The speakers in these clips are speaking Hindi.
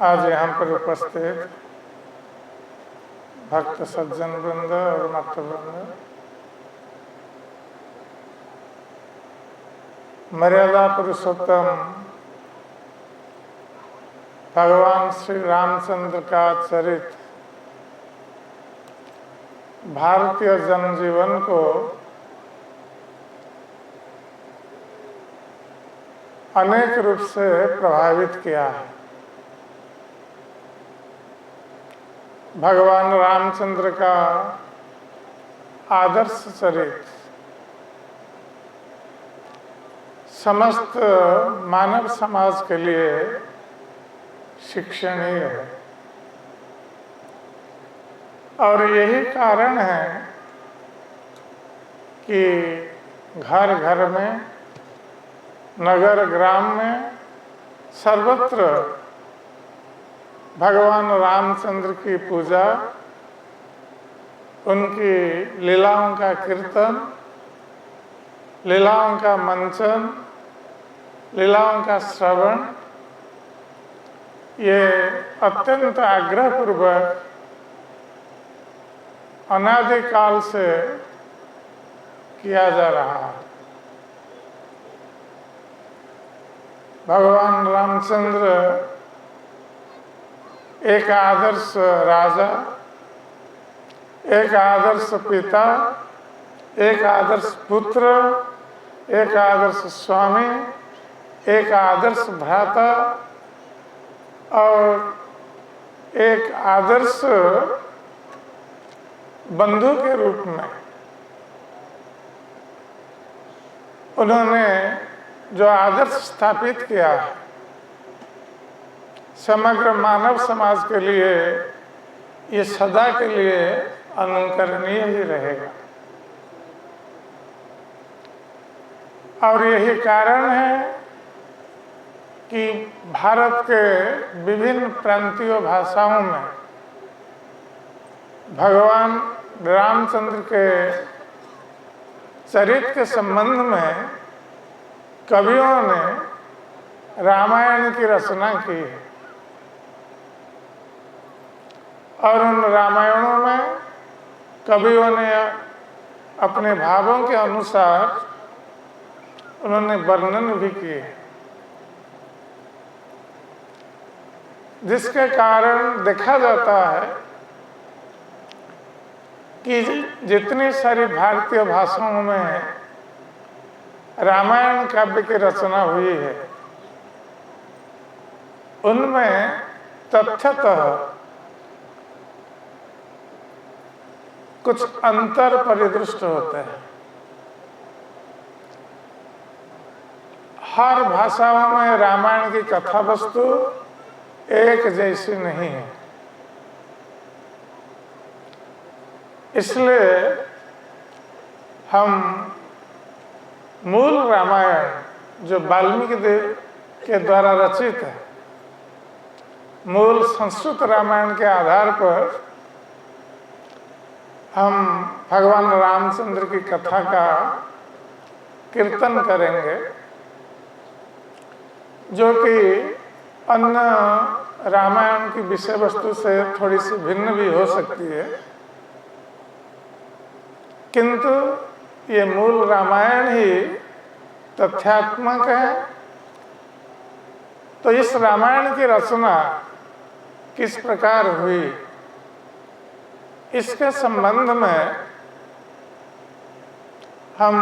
आज यहाँ पर उपस्थित भक्त सज्जन वृंद और मातृवृंद, मर्यादा पुरुषोत्तम भगवान श्री रामचंद्र का चरित्र भारतीय जनजीवन को अनेक रूप से प्रभावित किया है। भगवान रामचंद्र का आदर्श चरित्र समस्त मानव समाज के लिए शिक्षणीय है और यही कारण है कि घर घर में, नगर ग्राम में सर्वत्र भगवान रामचंद्र की पूजा, उनकी लीलाओं का कीर्तन, लीलाओं का मंचन, लीलाओं का श्रवण, ये अत्यंत आग्रहपूर्वक अनादिकाल से किया जा रहा है। भगवान रामचंद्र एक आदर्श राजा, एक आदर्श पिता, एक आदर्श पुत्र, एक आदर्श स्वामी, एक आदर्श भ्राता और एक आदर्श बंधु के रूप में उन्होंने जो आदर्श स्थापित किया है, समग्र मानव समाज के लिए ये सदा के लिए अनुकरणीय ही रहेगा। और यही कारण है कि भारत के विभिन्न प्रांतीय भाषाओं में भगवान रामचंद्र के चरित्र के संबंध में कवियों ने रामायण की रचना की है और उन रामायणों में कवियों ने अपने भावों के अनुसार उन्होंने वर्णन भी किए, जिसके कारण देखा जाता है कि जितनी सारी भारतीय भाषाओं में रामायण काव्य की रचना हुई है, उनमें तथ्यतः कुछ अंतर परिदृष्ट होते हैं। हर भाषाओं में रामायण की कथा वस्तु एक जैसी नहीं है। इसलिए हम मूल रामायण जो वाल्मीकि देव के द्वारा रचित है, मूल संस्कृत रामायण के आधार पर हम भगवान रामचंद्र की कथा का कीर्तन करेंगे, जो कि अन्य रामायण की विषय वस्तु से थोड़ी सी भिन्न भी हो सकती है, किंतु ये मूल रामायण ही तथ्यात्मक है। तो इस रामायण की रचना किस प्रकार हुई, इसके संबंध में हम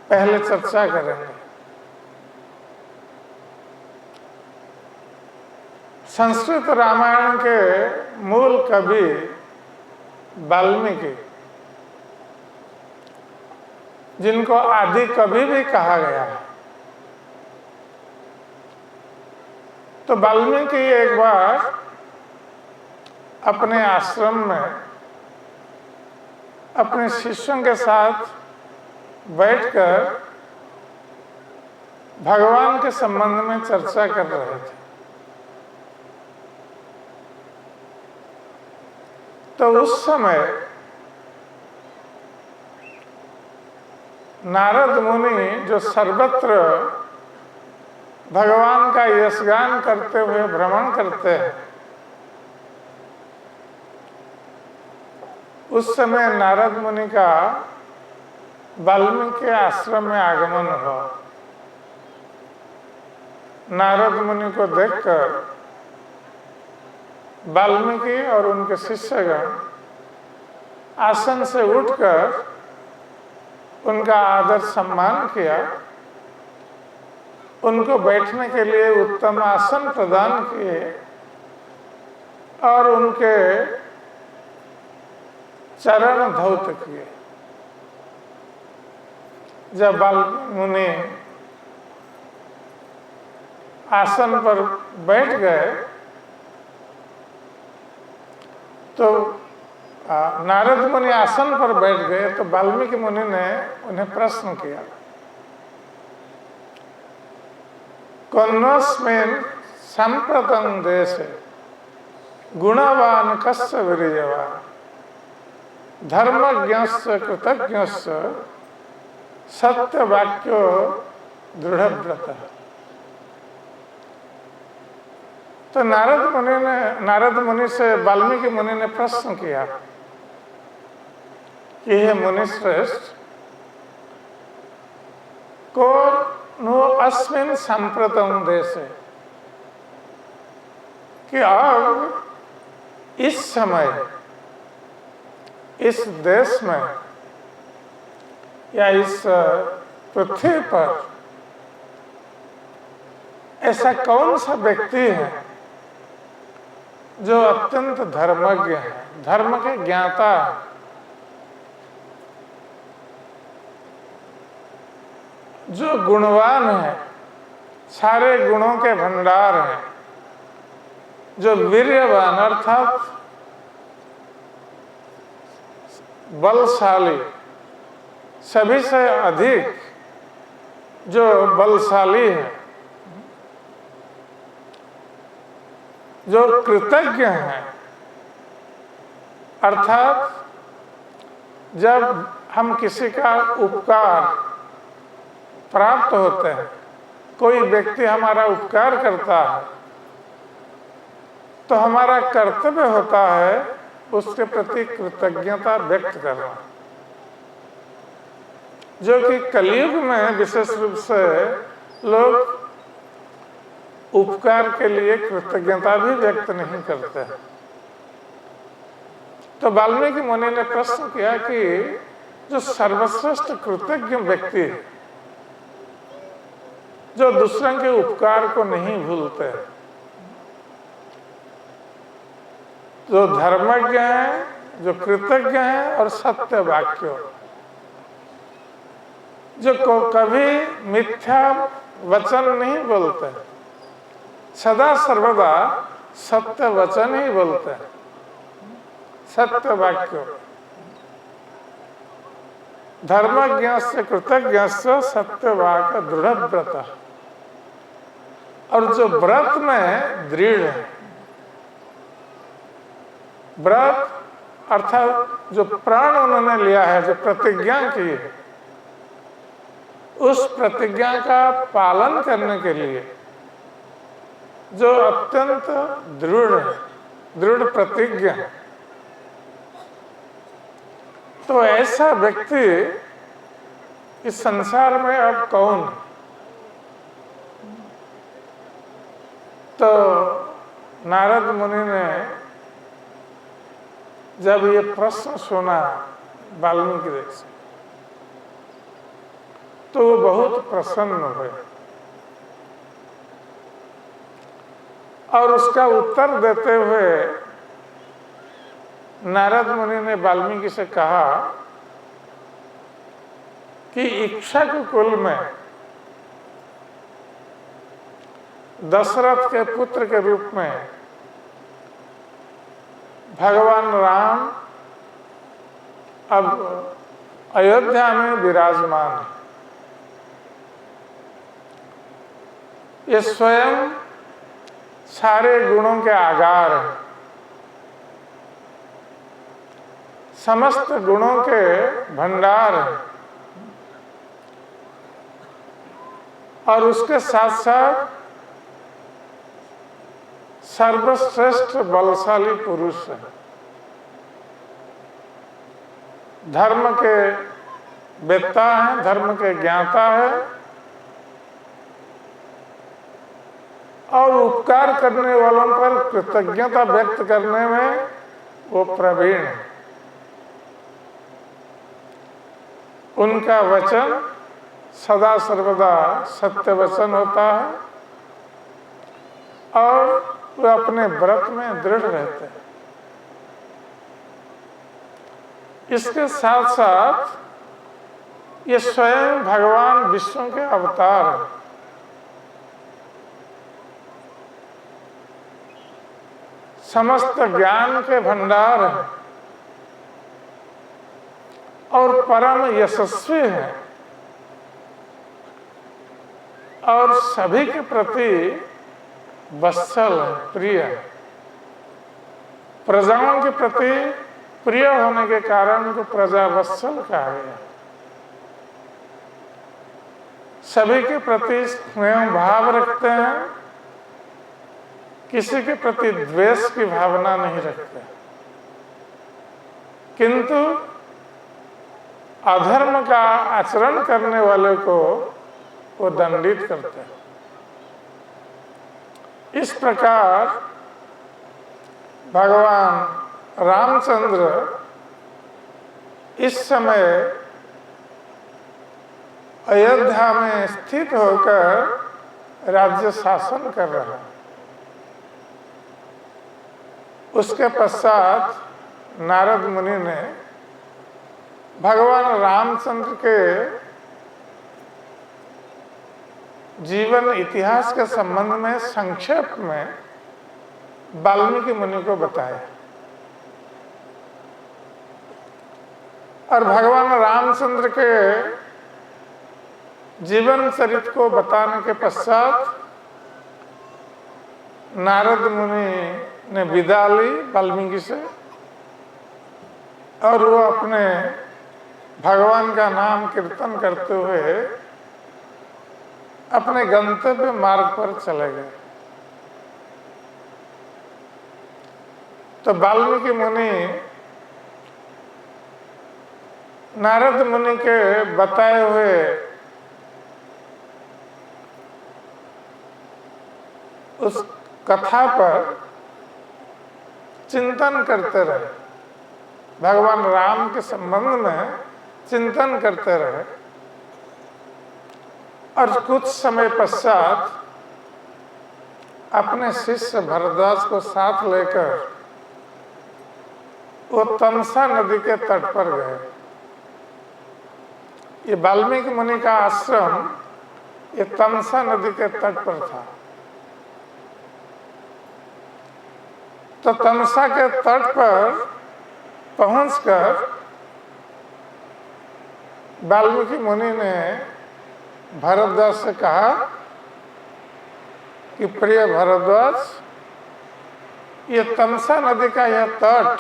पहले चर्चा करेंगे। संस्कृत रामायण के मूल कवि वाल्मीकि जिनको आदि कवि भी कहा गया है। तो वाल्मीकि एक बार अपने आश्रम में अपने शिष्यों के साथ बैठकर भगवान के संबंध में चर्चा कर रहे थे। तो उस समय नारद मुनि, जो सर्वत्र भगवान का यशगान करते हुए भ्रमण करते हैं, उस समय नारद मुनि का वाल्मीकि आश्रम में आगमन हुआ। नारद मुनि को देखकर वाल्मीकि और उनके शिष्यगण आसन से उठकर उनका आदर सम्मान किया, उनको बैठने के लिए उत्तम आसन प्रदान किए और उनके चरण धौत किए। जब वाल्मीकि मुनि आसन पर बैठ गए तो नारद मुनि आसन पर बैठ गए तो वाल्मीकि मुनि ने उन्हें प्रश्न किया, कौनस्मिन् संप्रतं देशे गुणवान कस्य वीर्यवान् धर्मज्ञस्य कृतज्ञस्य सत्यवाक्यो दृढ़व्रतः। तो नारद मुनि से वाल्मीकि मुनि ने प्रश्न किया कि हे मुनि श्रेष्ठ, को नो अस्मिन् संप्रतं देशे, कि अब इस समय इस देश में या इस पृथ्वी पर ऐसा कौन सा व्यक्ति है जो अत्यंत धर्मज्ञ है, धर्म के ज्ञाता है, जो गुणवान है, सारे गुणों के भंडार हैं, जो वीर्यवान अर्थात बलशाली, सभी से अधिक जो बलशाली है, जो कृतज्ञ है, अर्थात जब हम किसी का उपकार प्राप्त होते हैं, कोई व्यक्ति हमारा उपकार करता है तो हमारा कर्तव्य होता है उसके प्रति कृतज्ञता व्यक्त करना, जो कि कलयुग में विशेष रूप से लोग उपकार के लिए कृतज्ञता भी व्यक्त नहीं करते हैं। तो वाल्मीकि मुनि ने प्रश्न किया कि जो सर्वश्रेष्ठ कृतज्ञ व्यक्ति है, जो दूसरों के उपकार को नहीं भूलते, जो धर्मज्ञ हैं, जो कृतज्ञ हैं और सत्य वाक्य, जो कभी मिथ्या वचन नहीं बोलते, सदा सर्वदा सत्य वचन ही बोलते हैं, सत्य वाक्य, धर्मज्ञस्य कृतज्ञस्य सत्यवाक दृढ़व्रत, और जो व्रत में दृढ़ है, व्रत अर्थात जो प्राण उन्होंने लिया है, जो प्रतिज्ञा की है, उस प्रतिज्ञा का पालन करने के लिए जो अत्यंत दृढ़ है, दृढ़ प्रतिज्ञा, तो ऐसा व्यक्ति इस संसार में अब कौन? तो नारद मुनि ने जब ये प्रश्न सुना वाल्मीकि देव से तो वो बहुत प्रसन्न हुए और उसका उत्तर देते हुए नारद मुनि ने वाल्मीकि से कहा कि इक्ष्वाकु कुल में दशरथ के पुत्र के रूप में भगवान राम अब अयोध्या में विराजमान है। ये स्वयं सारे गुणों के आगार हैं, समस्त गुणों के भंडार हैं, और उसके साथ साथ सर्वश्रेष्ठ बलशाली पुरुष है। धर्म के वेत्ता है, धर्म के ज्ञाता है, और उपकार करने वालों पर कृतज्ञता व्यक्त करने में वो प्रवीण है। उनका वचन सदा सर्वदा सत्य वचन होता है, और वे अपने व्रत में दृढ़ रहते हैं। इसके साथ साथ ये स्वयं भगवान विष्णु के अवतार हैं। समस्त ज्ञान के भंडार हैं और परम यशस्वी हैं, और सभी के प्रति वत्सल है, प्रिय है। प्रजाओं के प्रति प्रिय होने के कारण उनको प्रजा वत्सल कहा गया। सभी के प्रति स्नेह भाव रखते हैं, किसी के प्रति द्वेष की भावना नहीं रखते, किंतु अधर्म का आचरण करने वाले को वो दंडित करते हैं। इस प्रकार भगवान रामचंद्र इस समय अयोध्या में स्थित होकर राज्य शासन कर रहा है। उसके पश्चात नारद मुनि ने भगवान रामचंद्र के जीवन इतिहास के संबंध में संक्षेप में वाल्मीकि मुनि को बताया, और भगवान रामचंद्र के जीवन चरित्र को बताने के पश्चात नारद मुनि ने विदा ली वाल्मीकि से, और वो अपने भगवान का नाम कीर्तन करते हुए अपने गंतव्य मार्ग पर चले गए। तो वाल्मीकि मुनि नारद मुनि के बताए हुए उस कथा पर चिंतन करते रहे, भगवान राम के संबंध में चिंतन करते रहे, और कुछ समय पश्चात अपने शिष्य भरद्वाज को साथ लेकर वो तमसा नदी के तट पर गए। ये वाल्मीकि मुनि का आश्रम ये तमसा नदी के तट पर था। तो तमसा के तट पर पहुंचकर वाल्मीकि मुनि ने भरद्वाज से कहा कि प्रिय भरद्वाज, ये तमसा नदी का यह तट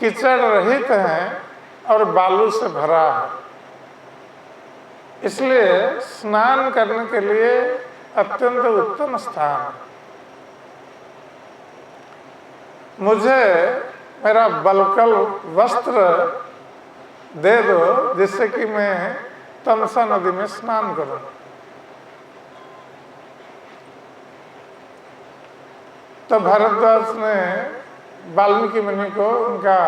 कीचड़ रहित है और बालू से भरा है, इसलिए स्नान करने के लिए अत्यंत उत्तम स्थान है। मुझे मेरा बलकल वस्त्र दे दो जिससे कि मैं तमसा नदी में स्नान करूं। तो भरद्वाज ने वाल्मीकि मुनि को उनका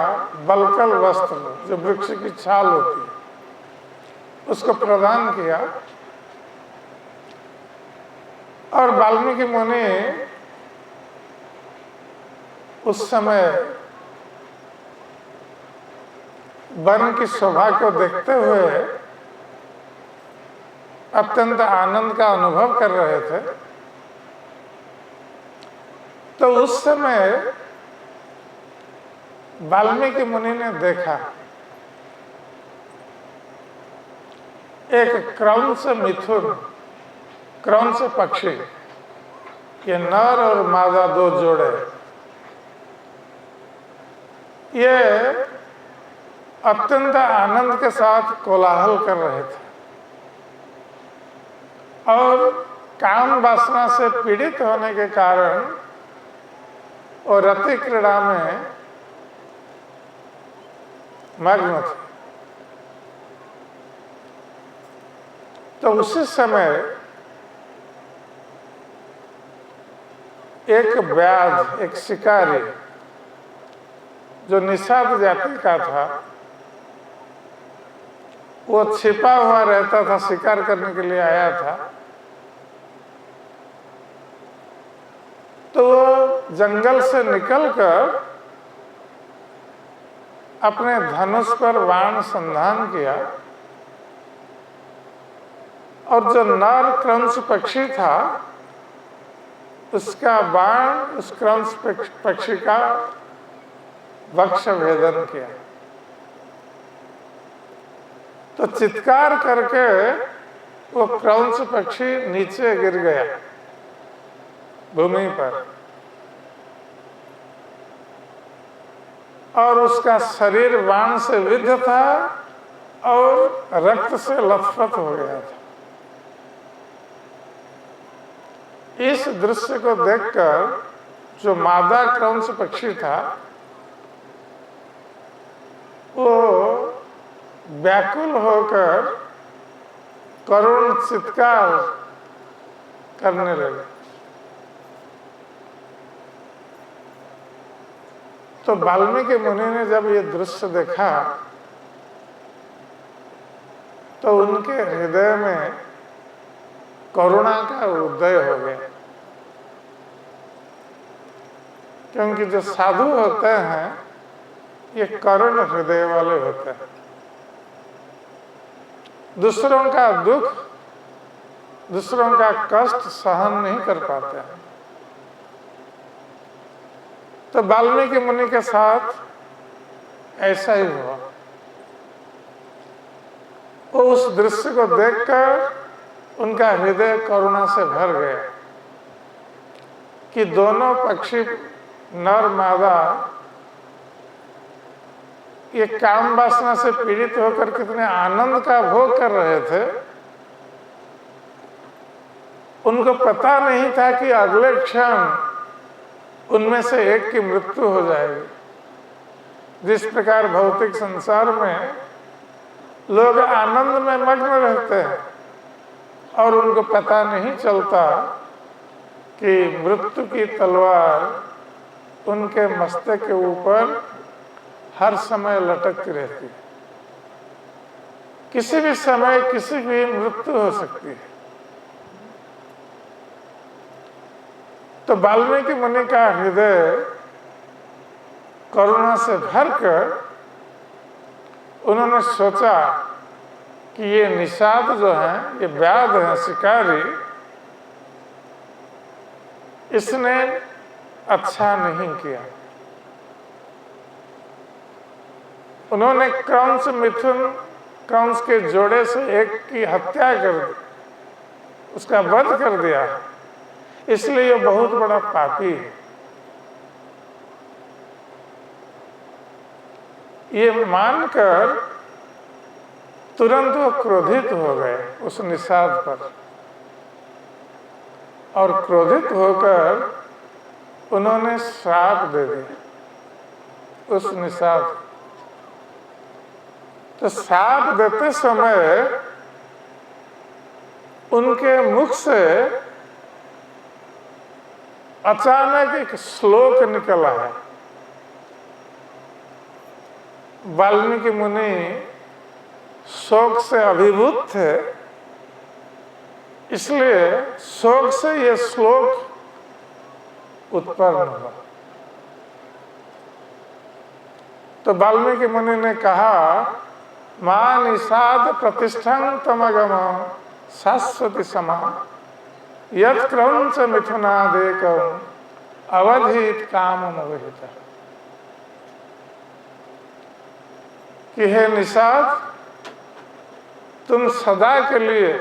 बलकल वस्त्र, जो वृक्ष की छाल होती है, उसको प्रदान किया, और वाल्मीकि मुनि उस समय वन की शोभा को देखते हुए अत्यंत आनंद का अनुभव कर रहे थे, तो उस समय वाल्मीकि मुनि ने देखा एक क्रौंच मिथुन, क्रौंच पक्षी, ये नर और मादा दो जोड़े, ये अत्यंत आनंद के साथ कोलाहल कर रहे थे और काम वासना से पीड़ित होने के कारण और रति क्रीड़ा में मग्न थे। तो उसी समय एक व्याध, एक शिकारी जो निषाद जाति का था, वो छिपा हुआ रहता था, शिकार करने के लिए आया था। तो वो जंगल से निकलकर अपने धनुष पर बाण संधान किया और जो नर क्रंच पक्षी था, उसका बाण उस क्रंच पक्षी का वक्ष भेदन किया। तो चित्कार करके वो क्रंच पक्षी नीचे गिर गया भूमि पर और उसका शरीर बाण से विद्ध था और रक्त से लथपथ हो गया था। इस दृश्य को देखकर जो मादा क्रंच पक्षी था, वो व्याकुल होकर करुण चित्कार करने लगे। तो वाल्मीकि मुनि ने जब ये दृश्य देखा तो उनके हृदय में करुणा का उदय हो गया, क्योंकि जो साधु होते हैं ये करुण हृदय वाले होते हैं, दूसरों का दुख, दूसरों का कष्ट सहन नहीं कर पाते हैं। तो वाल्मीकि मुनि के साथ ऐसा ही हुआ। वो उस दृश्य को देखकर उनका हृदय करुणा से भर गया कि दोनों पक्षी नर मादा ये काम वासना से पीड़ित होकर कितने आनंद का भोग कर रहे थे। उनको पता नहीं था कि अगले क्षण उनमें से एक की मृत्यु हो जाएगी। जिस प्रकार भौतिक संसार में लोग आनंद में मग्न रहते हैं और उनको पता नहीं चलता कि मृत्यु की तलवार उनके मस्तक के ऊपर हर समय लटकती रहती है, किसी भी समय किसी भी मृत्यु हो सकती है। तो वाल्मीकि मुनि का हृदय करुणा से भरकर उन्होंने सोचा कि ये निषाद जो है, ये व्याध है, शिकारी, इसने अच्छा नहीं किया। उन्होंने क्रंच मिथुन, क्रंच के जोड़े से एक की हत्या कर दी, उसका वध कर दिया, इसलिए ये बहुत बड़ा पापी है। ये मानकर तुरंत वो क्रोधित हो गए उस निषाद पर और क्रोधित होकर उन्होंने श्राप दे दिया उस निषाद को। तो श्राप देते समय उनके मुख से अचानक एक श्लोक निकला है। वाल्मीकि मुनि शोक से अभिभूत थे, इसलिए शोक से यह श्लोक उत्पन्न हुआ। तो वाल्मीकि मुनि ने कहा, मां निषाद प्रतिष्ठं तमगम शाश्वती समा यद क्रौंच मिथुनादेक अवधित काम मोहित। कि हे निषाद, तुम सदा के लिए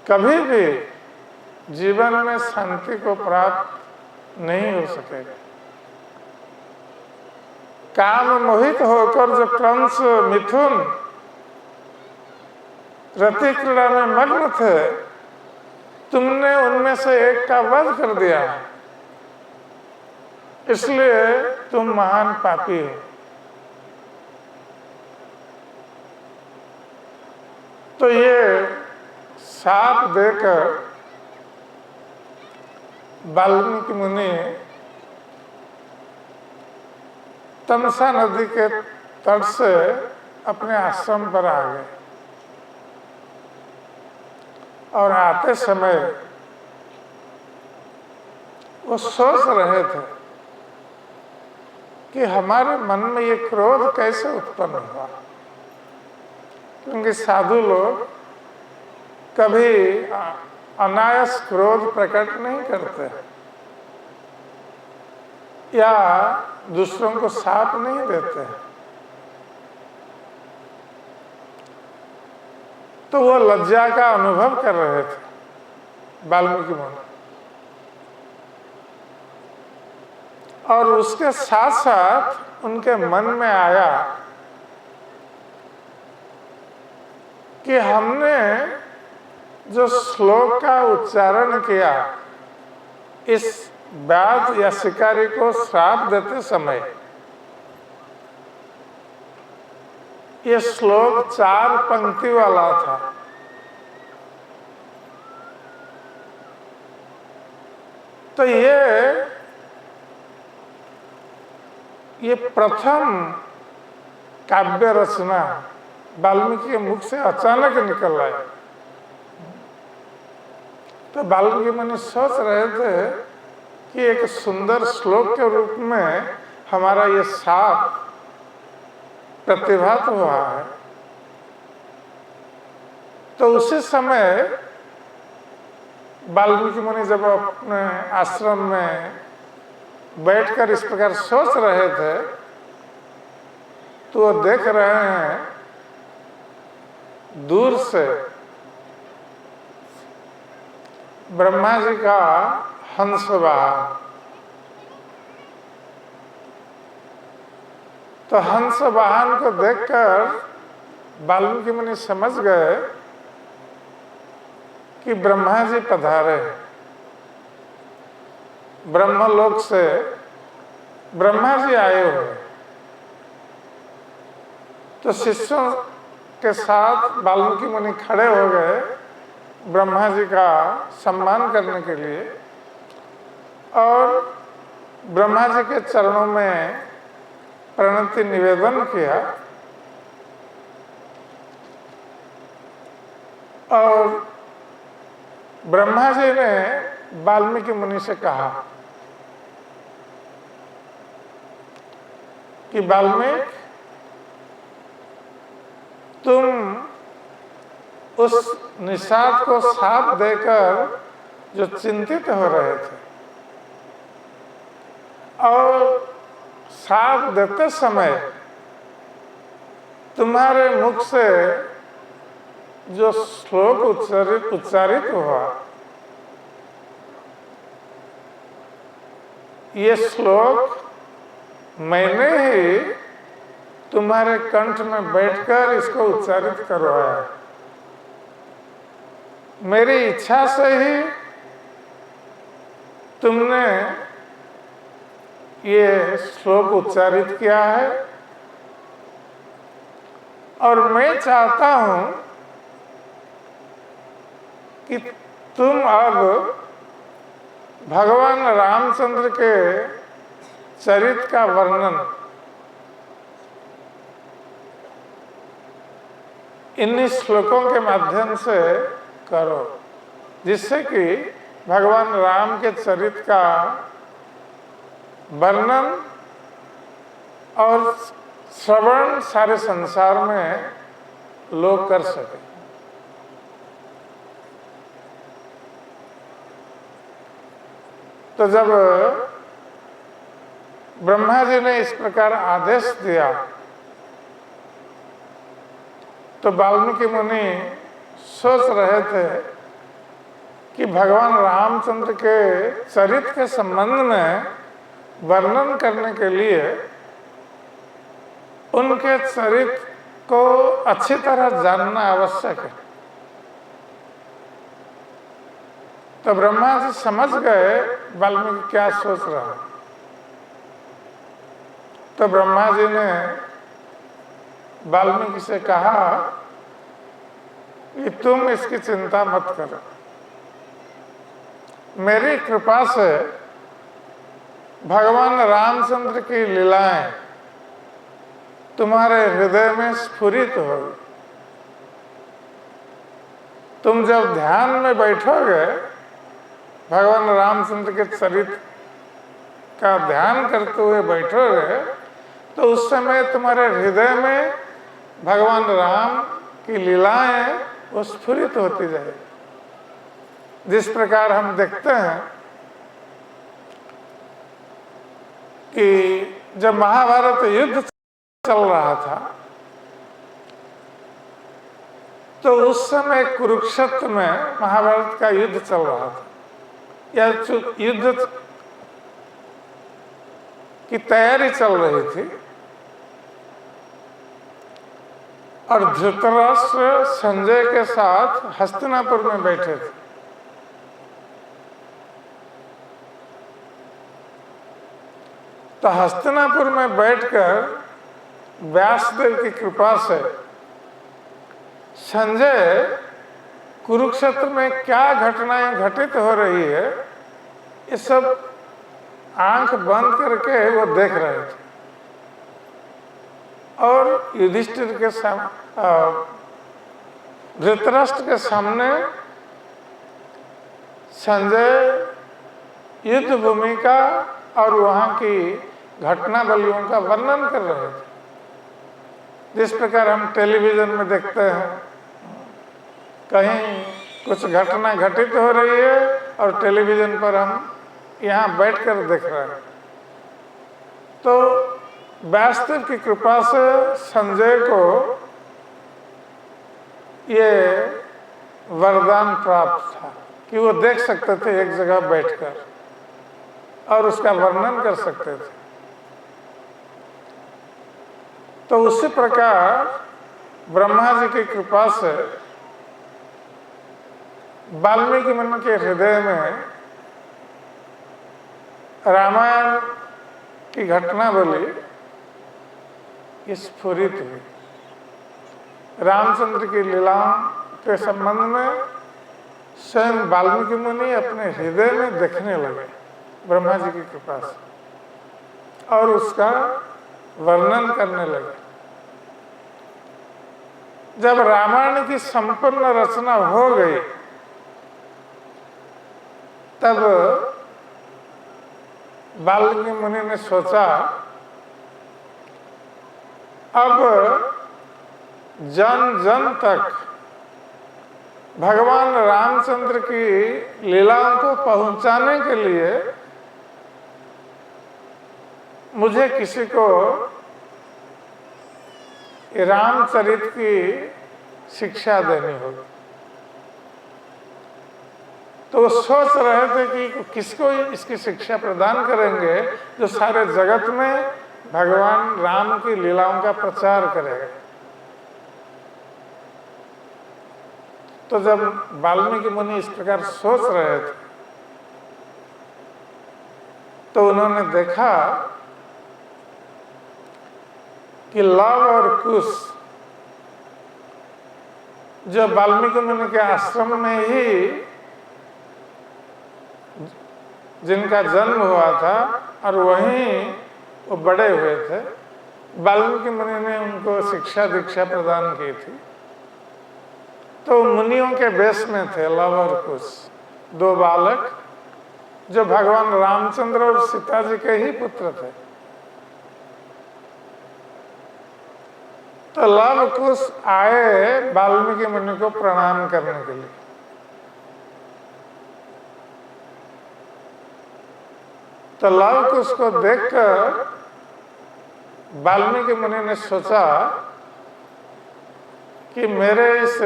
कभी भी जीवन में शांति को प्राप्त नहीं हो सकेगा। काम मोहित होकर जो कंस मिथुन रति क्रीड़ा में मग्न थे, तुमने उनमें से एक का वध कर दिया, इसलिए तुम महान पापी हो। तो ये शाप देकर वाल्मीकि मुनि तमसा नदी के तट से अपने आश्रम पर आ गए और आते समय वो सोच रहे थे कि हमारे मन में ये क्रोध कैसे उत्पन्न हुआ, क्योंकि साधु लोग कभी अनायास क्रोध प्रकट नहीं करते या दूसरों को शाप नहीं देते। तो वो लज्जा का अनुभव कर रहे थे वाल्मीकि मुनि, और उसके साथ साथ उनके मन में आया कि हमने जो श्लोक का उच्चारण किया इस व्याध या शिकारी को श्राप देते समय, ये श्लोक 4 पंक्ति वाला था। तो ये प्रथम काव्य रचना वाल्मीकि के मुख से अचानक निकल आई। तो वाल्मीकि मुनि सोच रहे थे कि एक सुंदर श्लोक के रूप में हमारा ये शाप प्रतिभात हुआ है। तो उसी समय वाल्मीकि मुनि जब अपने आश्रम में बैठकर इस प्रकार सोच रहे थे, तो वो देख रहे हैं दूर से ब्रह्मा जी का हंस वाहन। तो हंस वाहन को देखकर वाल्मीकि मुनि समझ गए कि ब्रह्मा जी पधारे हैं। ब्रह्मलोक से ब्रह्मा जी आए हुए। तो शिष्यों के साथ वाल्मीकि मुनि खड़े हो गए ब्रह्मा जी का सम्मान करने के लिए, और ब्रह्मा जी के चरणों में प्रणति निवेदन किया। और ब्रह्मा जी ने वाल्मीकि मुनि से कहा कि वाल्मीकि, तुम उस निषाद को शाप देकर जो चिंतित हो रहे थे, और शाप देते समय तुम्हारे मुख से जो श्लोक उच्चारित हुआ, ये श्लोक मैंने ही तुम्हारे कंठ में बैठकर इसको उच्चारित करवाया। मेरी इच्छा से ही तुमने ये श्लोक उच्चारित किया है, और मैं चाहता हूं कि तुम अब भगवान रामचंद्र के चरित्र का वर्णन इन्हीं श्लोकों के माध्यम से करो, जिससे कि भगवान राम के चरित्र का वर्णन और श्रवण सारे संसार में लोग कर सके। तो जब ब्रह्मा जी ने इस प्रकार आदेश दिया तो वाल्मीकि मुनि सोच रहे थे कि भगवान रामचंद्र के चरित्र के संबंध में वर्णन करने के लिए उनके चरित्र को अच्छी तरह जानना आवश्यक है। तो ब्रह्मा जी समझ गए वाल्मीकि क्या सोच रहा है। तो ब्रह्मा जी ने वाल्मीकि से कहा कि तुम इसकी चिंता मत करो, मेरी कृपा से भगवान रामचंद्र की लीलाएं तुम्हारे हृदय में स्फुरित होगी। तुम जब ध्यान में बैठोगे, भगवान रामचंद्र के चरित्र का ध्यान करते हुए बैठोगे, तो उस समय तुम्हारे हृदय में भगवान राम की लीलाएं वो स्फुरित होती जाएगी। जिस प्रकार हम देखते हैं कि जब महाभारत युद्ध चल रहा था तो उस समय कुरुक्षेत्र में महाभारत का युद्ध चल रहा था, या युद्ध की तैयारी चल रही थी, और धृतराष्ट्र संजय के साथ हस्तिनापुर में बैठे थे। तो हस्तिनापुर में बैठकर व्यासदेव की कृपा से संजय कुरुक्षेत्र में क्या घटनाएं घटित हो रही है ये सब आंख बंद करके वो देख रहे थे। और युधिष्ठिर के धृतराष्ट्र के सामने संजय युद्ध भूमि का और वहां की घटनावलियों का वर्णन कर रहे थे। जिस प्रकार हम टेलीविजन में देखते हैं, कहीं कुछ घटना घटित हो रही है और टेलीविजन पर हम यहाँ बैठकर देख रहे हैं। तो व्यासदेव की कृपा से संजय को ये वरदान प्राप्त था कि वो देख सकते थे एक जगह बैठकर और उसका वर्णन कर सकते थे। तो उसी प्रकार ब्रह्मा जी की कृपा से वाल्मीकि मुनि के हृदय में रामायण की घटनावली स्फुरित हुई। रामचंद्र की लीलाओं के संबंध में स्वयं वाल्मीकि मुनि अपने हृदय में देखने लगे ब्रह्मा जी की कृपा से और उसका वर्णन करने लगे। जब रामायण की संपूर्ण रचना हो गई तब वाल्मीकि मुनि ने सोचा अब जन जन तक भगवान रामचंद्र की लीलाओं को पहुंचाने के लिए मुझे किसी को रामचरित की शिक्षा देनी होगी। तो सोच रहे थे कि किसको इसकी शिक्षा प्रदान करेंगे जो सारे जगत में भगवान राम की लीलाओं का प्रचार करेगा। तो जब वाल्मीकि मुनि इस प्रकार सोच रहे थे तो उन्होंने देखा कि लव और कुश जो वाल्मीकि मुनि के आश्रम में ही जिनका जन्म हुआ था और वहीं वो बड़े हुए थे, वाल्मीकि मुनि ने उनको शिक्षा दीक्षा प्रदान की थी। तो मुनियों के वेश में थे लव और कुश, दो बालक जो भगवान रामचंद्र और सीता जी के ही पुत्र थे। तो लव कुश आए वाल्मीकि मुनि को प्रणाम करने के लिए। तो लव कुश को देखकर वाल्मीकि मुनि ने सोचा कि मेरे इस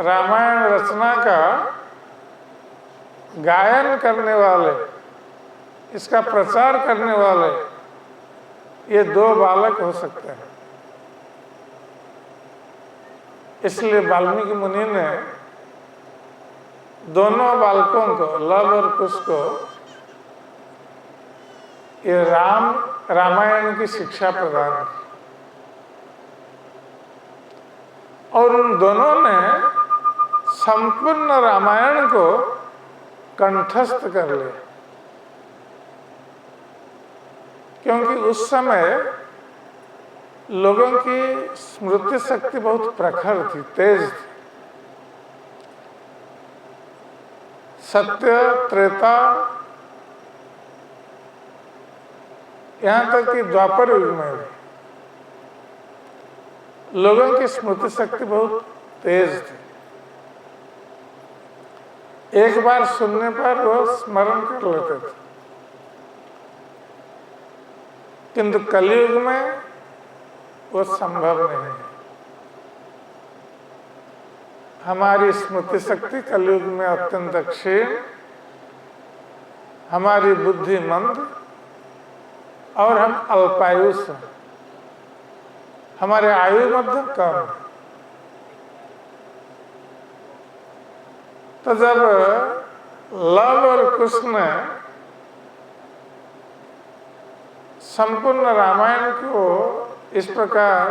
रामायण रचना का गायन करने वाले, इसका प्रचार करने वाले ये दो बालक हो सकते हैं। इसलिए वाल्मीकि मुनि ने दोनों बालकों को, लव और कुश को, ये रामायण की शिक्षा प्रदान की और उन दोनों ने संपूर्ण रामायण को कंठस्थ कर लिया। क्योंकि उस समय लोगों की स्मृति शक्ति बहुत प्रखर थी, तेज थी। सत्य, त्रेता, यहां तक कि द्वापर युग में भी लोगों की स्मृति शक्ति बहुत तेज थी। एक बार सुनने पर वो स्मरण कर लेते थे। किंतु कलयुग में वो संभव नहीं है। हमारी स्मृति शक्ति कलयुग में अत्यंत क्षीण, हमारी बुद्धि मंद और हम अल्पायुष हैं। हमारे आयु मध्यम कम है। तो जब लव और कुश ने संपूर्ण रामायण को इस प्रकार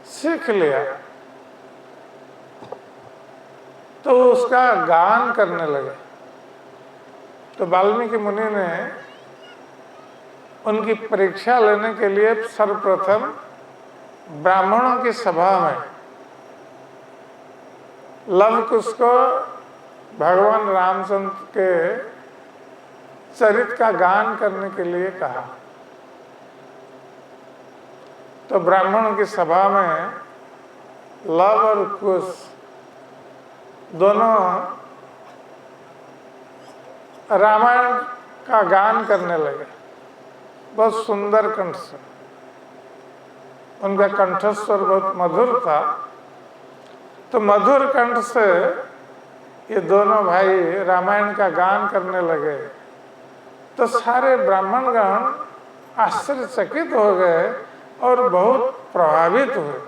सीख लिया तो उसका गान करने लगे। तो वाल्मीकि मुनि ने उनकी परीक्षा लेने के लिए सर्वप्रथम ब्राह्मणों की सभा में लव कुश को भगवान रामचंद्र के चरित्र का गान करने के लिए कहा। तो ब्राह्मणों की सभा में लव और कुश दोनों रामायण का गान करने लगे, बहुत सुंदर कंठ से। उनका कंठस्वर बहुत मधुर था। तो मधुर कंठ से ये दोनों भाई रामायण का गान करने लगे। तो सारे ब्राह्मणगण आश्चर्यचकित हो गए और बहुत प्रभावित हुए।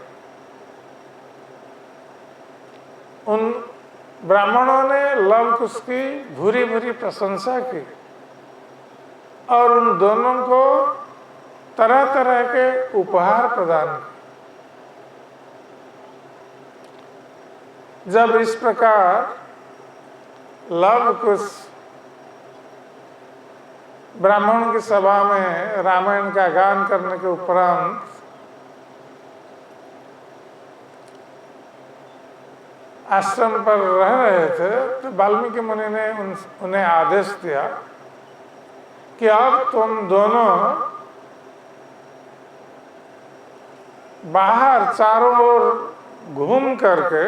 उन ब्राह्मणों ने लव कुश की भूरी भूरी प्रशंसा की और उन दोनों को तरह तरह के उपहार प्रदान किए। जब इस प्रकार लव कुश ब्राह्मणों की सभा में रामायण का गान करने के उपरांत आश्रम पर रह रहे थे, तो वाल्मीकि मुनि ने उन्हें आदेश दिया कि अब तुम दोनों बाहर चारों ओर घूम करके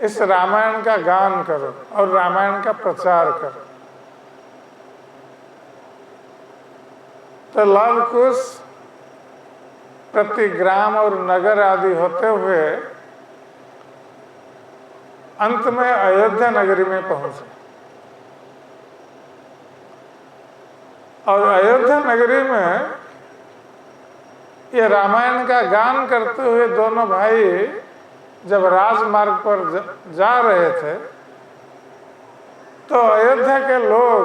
इस रामायण का गान करो और रामायण का प्रचार करो। तो लव कुश प्रति ग्राम और नगर आदि होते हुए अंत में अयोध्या नगरी में पहुंचे और अयोध्या नगरी में ये रामायण का गान करते हुए दोनों भाई जब राजमार्ग पर जा रहे थे तो अयोध्या के लोग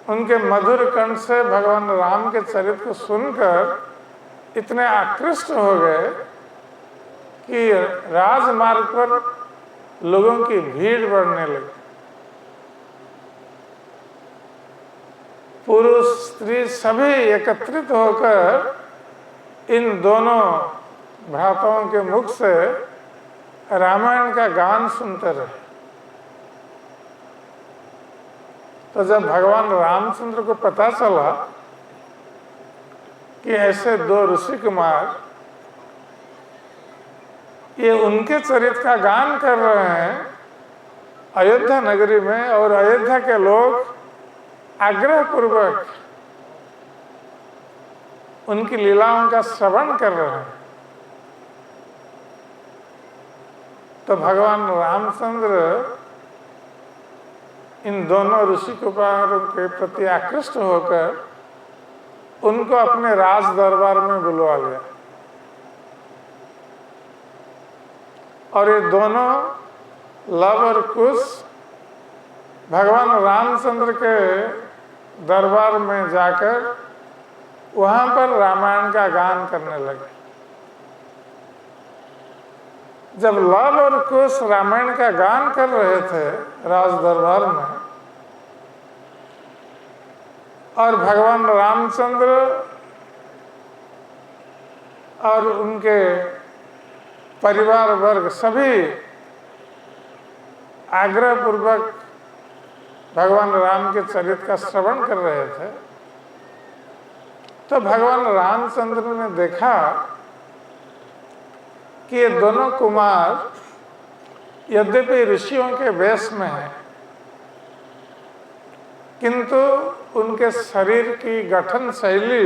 उनके मधुर कंठ से भगवान राम के चरित्र को सुनकर इतने आकृष्ट हो गए कि राजमार्ग पर लोगों की भीड़ बढ़ने लगी। पुरुष स्त्री सभी एकत्रित होकर इन दोनों भ्राताओं के मुख से रामायण का गान सुनते रहे। तो जब भगवान रामचंद्र को पता चला कि ऐसे दो ऋषि कुमार ये उनके चरित्र का गान कर रहे हैं अयोध्या नगरी में और अयोध्या के लोग आग्रह पूर्वक उनकी लीलाओं का श्रवण कर रहे हैं, तो भगवान रामचंद्र इन दोनों ऋषि कुमारों के प्रति आकृष्ट होकर उनको अपने राज दरबार में बुलवा लिया। और ये दोनों लव और कुश भगवान रामचंद्र के दरबार में जाकर वहां पर रामायण का गान करने लगे। जब लव और कुश रामायण का गान कर रहे थे राज दरबार में, और भगवान रामचंद्र और उनके परिवार वर्ग सभी आग्रह पूर्वक भगवान राम के चरित्र का श्रवण कर रहे थे, तो भगवान रामचंद्र ने देखा कि ये दोनों कुमार यद्यपि ऋषियों के वेश में हैं, किंतु उनके शरीर की गठन शैली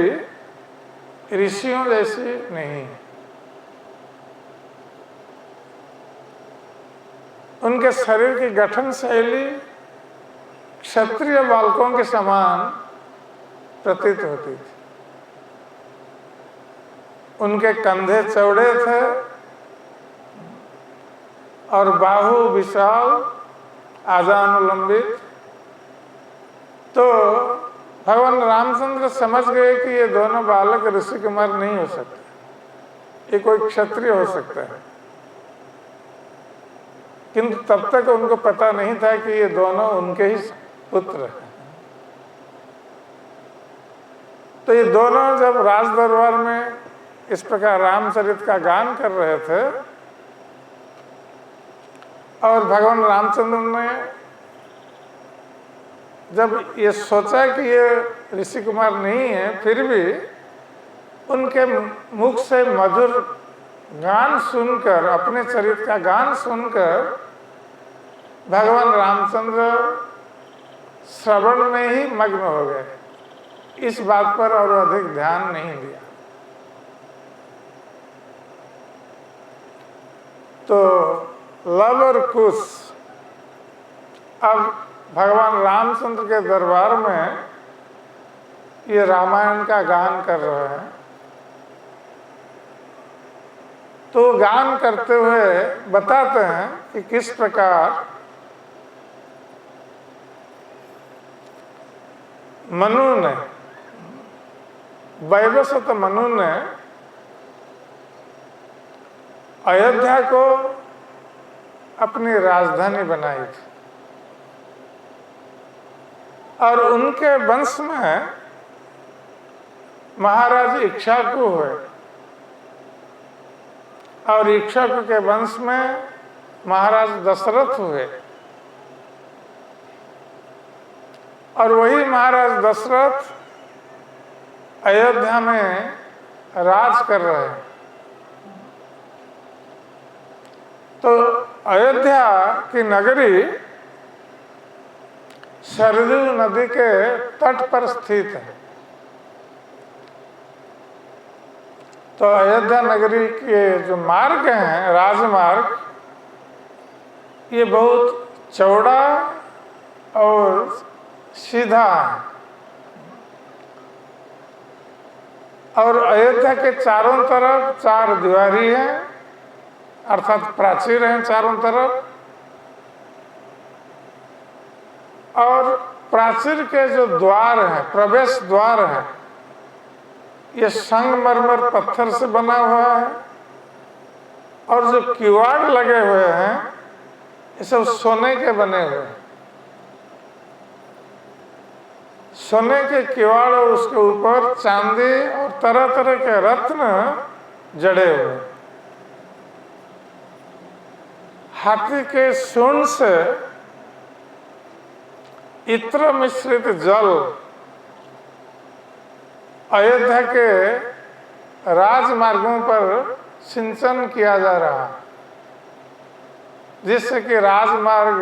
ऋषियों जैसी नहीं है। उनके शरीर की गठन शैली क्षत्रिय बालकों के समान प्रतीत होती थी। उनके कंधे चौड़े थे और बाहु विशाल, आजानुलंबित। तो भगवान रामचंद्र समझ गए कि ये दोनों बालक ऋषि कुमार नहीं हो सकते, ये कोई क्षत्रिय हो सकता है। किंतु तब तक उनको पता नहीं था कि ये दोनों उनके ही पुत्र हैं। तो ये दोनों जब राज दरबार में इस प्रकार रामचरित का गान कर रहे थे और भगवान रामचंद्र ने जब ये सोचा कि ये ऋषि कुमार नहीं है, फिर भी उनके मुख से मधुर गान सुनकर, अपने चरित्र का गान सुनकर भगवान रामचंद्र श्रवण में ही मग्न हो गए। इस बात पर और अधिक ध्यान नहीं दिया। तो लव और कुश अब भगवान रामचंद्र के दरबार में ये रामायण का गान कर रहे हैं। तो गान करते हुए बताते हैं कि किस प्रकार मनु ने, वैवस्वत मनु ने अयोध्या को अपनी राजधानी बनाई थी और उनके वंश में महाराज इक्ष्वाकु हुए और इक्ष्वाकु के वंश में महाराज दशरथ हुए और वही महाराज दशरथ अयोध्या में राज कर रहे हैं। तो अयोध्या की नगरी सरयू नदी के तट पर स्थित है। तो अयोध्या नगरी के जो मार्ग हैं, राजमार्ग, ये बहुत चौड़ा और सीधा है। और अयोध्या के चारों तरफ चार दीवारी है, अर्थात प्राचीर हैं चारों तरफ। और प्राचीर के जो द्वार हैं, प्रवेश द्वार हैं, ये संगमरमर पत्थर से बना हुआ है और जो किवाड़ लगे हुए हैं ये सब सोने के बने हुए हैं। सोने के किवाड़ और उसके ऊपर चांदी और तरह तरह के रत्न जड़े हुए। हाथी के सूंड से इत्र मिश्रित जल अयोध्या के राजमार्गों पर सिंचन किया जा रहा है, जिससे कि राजमार्ग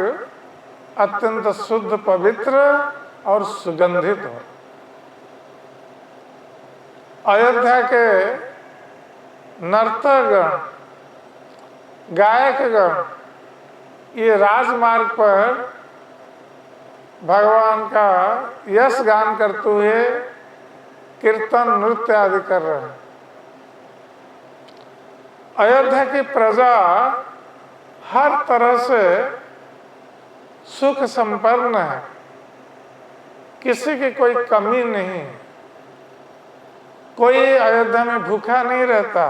अत्यंत शुद्ध, पवित्र और सुगंधित हो। अयोध्या के नर्तकगण, गायकगण ये राजमार्ग पर भगवान का यश गान करते हुए कीर्तन नृत्य आदि कर रहे हैं। अयोध्या की प्रजा हर तरह से सुख संपन्न है, किसी की कोई कमी नहीं, कोई अयोध्या में भूखा नहीं रहता।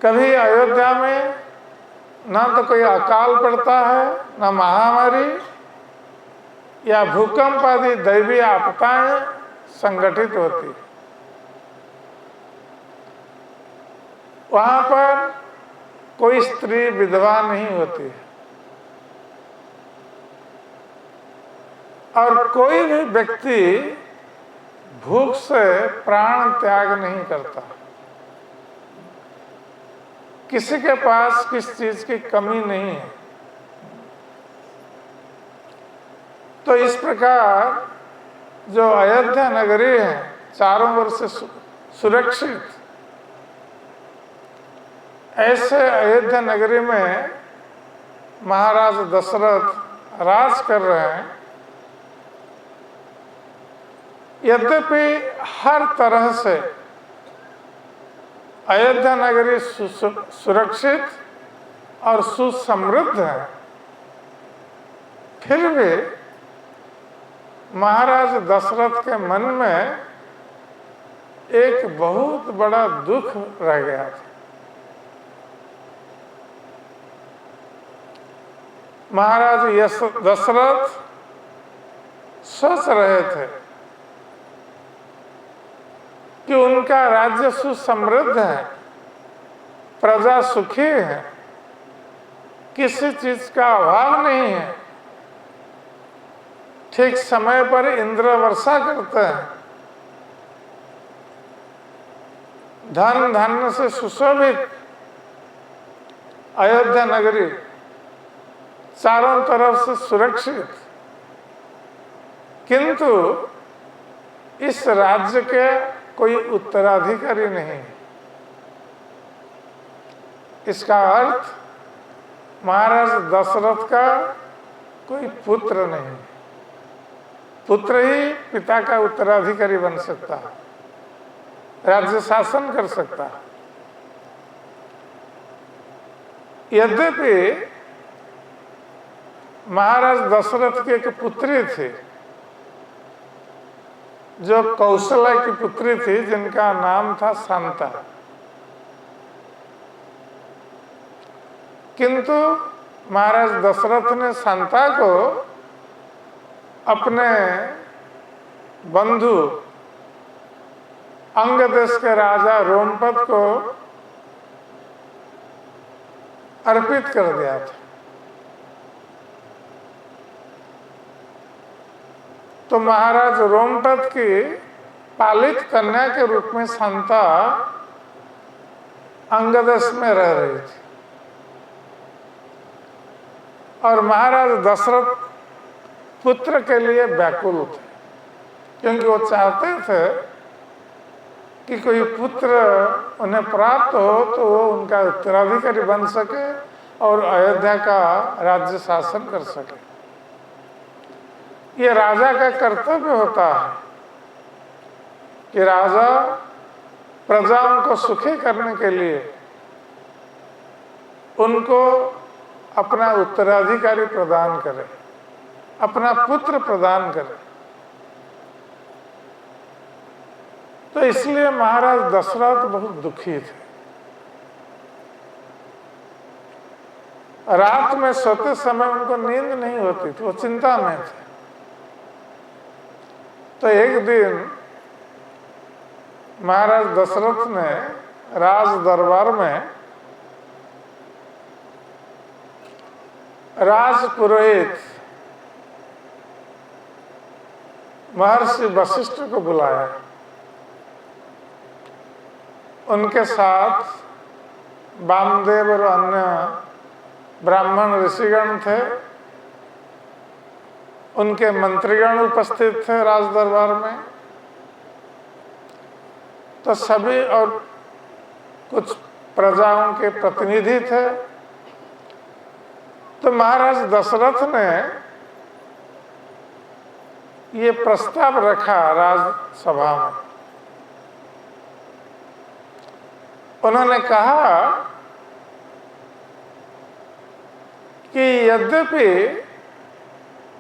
कभी अयोध्या में ना तो कोई अकाल पड़ता है, ना महामारी या भूकंप आदि दैवीय आपदाएं संगठित होती। वहां पर कोई स्त्री विधवा नहीं होती और कोई भी व्यक्ति भूख से प्राण त्याग नहीं करता। किसी के पास किस चीज की कमी नहीं है। तो इस प्रकार जो अयोध्या नगरी है चारों ओर से सुरक्षित, ऐसे अयोध्या नगरी में महाराज दशरथ राज कर रहे हैं। यद्यपि हर तरह से अयोध्या नगरी सुरक्षित और सुसमृद्ध है, फिर भी महाराज दशरथ के मन में एक बहुत बड़ा दुख रह गया था। महाराज दशरथ सोच रहे थे कि उनका राज्य सुसमृद्ध है, प्रजा सुखी है, किसी चीज का अभाव नहीं है, ठीक समय पर इंद्र वर्षा करते हैं, धन धान्य से सुशोभित अयोध्या नगरी चारों तरफ से सुरक्षित, किंतु इस राज्य के कोई उत्तराधिकारी नहीं। इसका अर्थ महाराज दशरथ का कोई पुत्र नहीं, पुत्र ही पिता का उत्तराधिकारी बन सकता है, राज्य शासन कर सकता है। यद्यपि महाराज दशरथ की एक पुत्री थी जो कौशल्या की पुत्री थी, जिनका नाम था शांता, किंतु महाराज दशरथ ने शांता को अपने बंधु अंग देश के राजा रोमपद को अर्पित कर दिया था। तो महाराज रोमपद की पालित कन्या के रूप में शांता अंगदेश में रह रही थी और महाराज दशरथ पुत्र के लिए व्याकुल थे, क्योंकि वो चाहते थे कि कोई पुत्र उन्हें प्राप्त हो तो वो उनका उत्तराधिकारी बन सके और अयोध्या का राज्य शासन कर सके। ये राजा का कर्तव्य होता है कि राजा प्रजाओं को सुखी करने के लिए उनको अपना उत्तराधिकारी प्रदान करे, अपना पुत्र प्रदान करे। तो इसलिए महाराज दशरथ बहुत दुखी थे। रात में सोते समय उनको नींद नहीं होती थी, वो चिंता में थे। तो एक दिन महाराज दशरथ ने राज दरबार में राज पुरोहित महर्षि वशिष्ठ को बुलाया। उनके साथ वामदेव और अन्य ब्राह्मण ऋषिगण थे उनके मंत्रीगण उपस्थित थे राज दरबार में। तो सभी और कुछ प्रजाओं के प्रतिनिधि थे। तो महाराज दशरथ ने ये प्रस्ताव रखा राजसभा में। उन्होंने कहा कि यद्यपि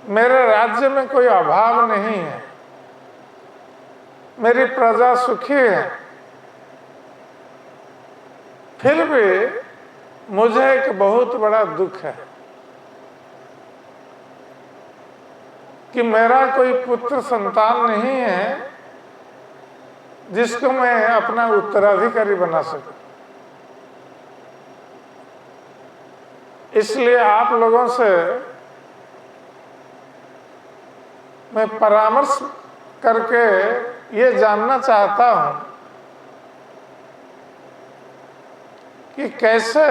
मेरे राज्य में कोई अभाव नहीं है, मेरी प्रजा सुखी है, फिर भी मुझे एक बहुत बड़ा दुख है कि मेरा कोई पुत्र संतान नहीं है जिसको मैं अपना उत्तराधिकारी बना सकूं। इसलिए आप लोगों से मैं परामर्श करके ये जानना चाहता हूं कि कैसे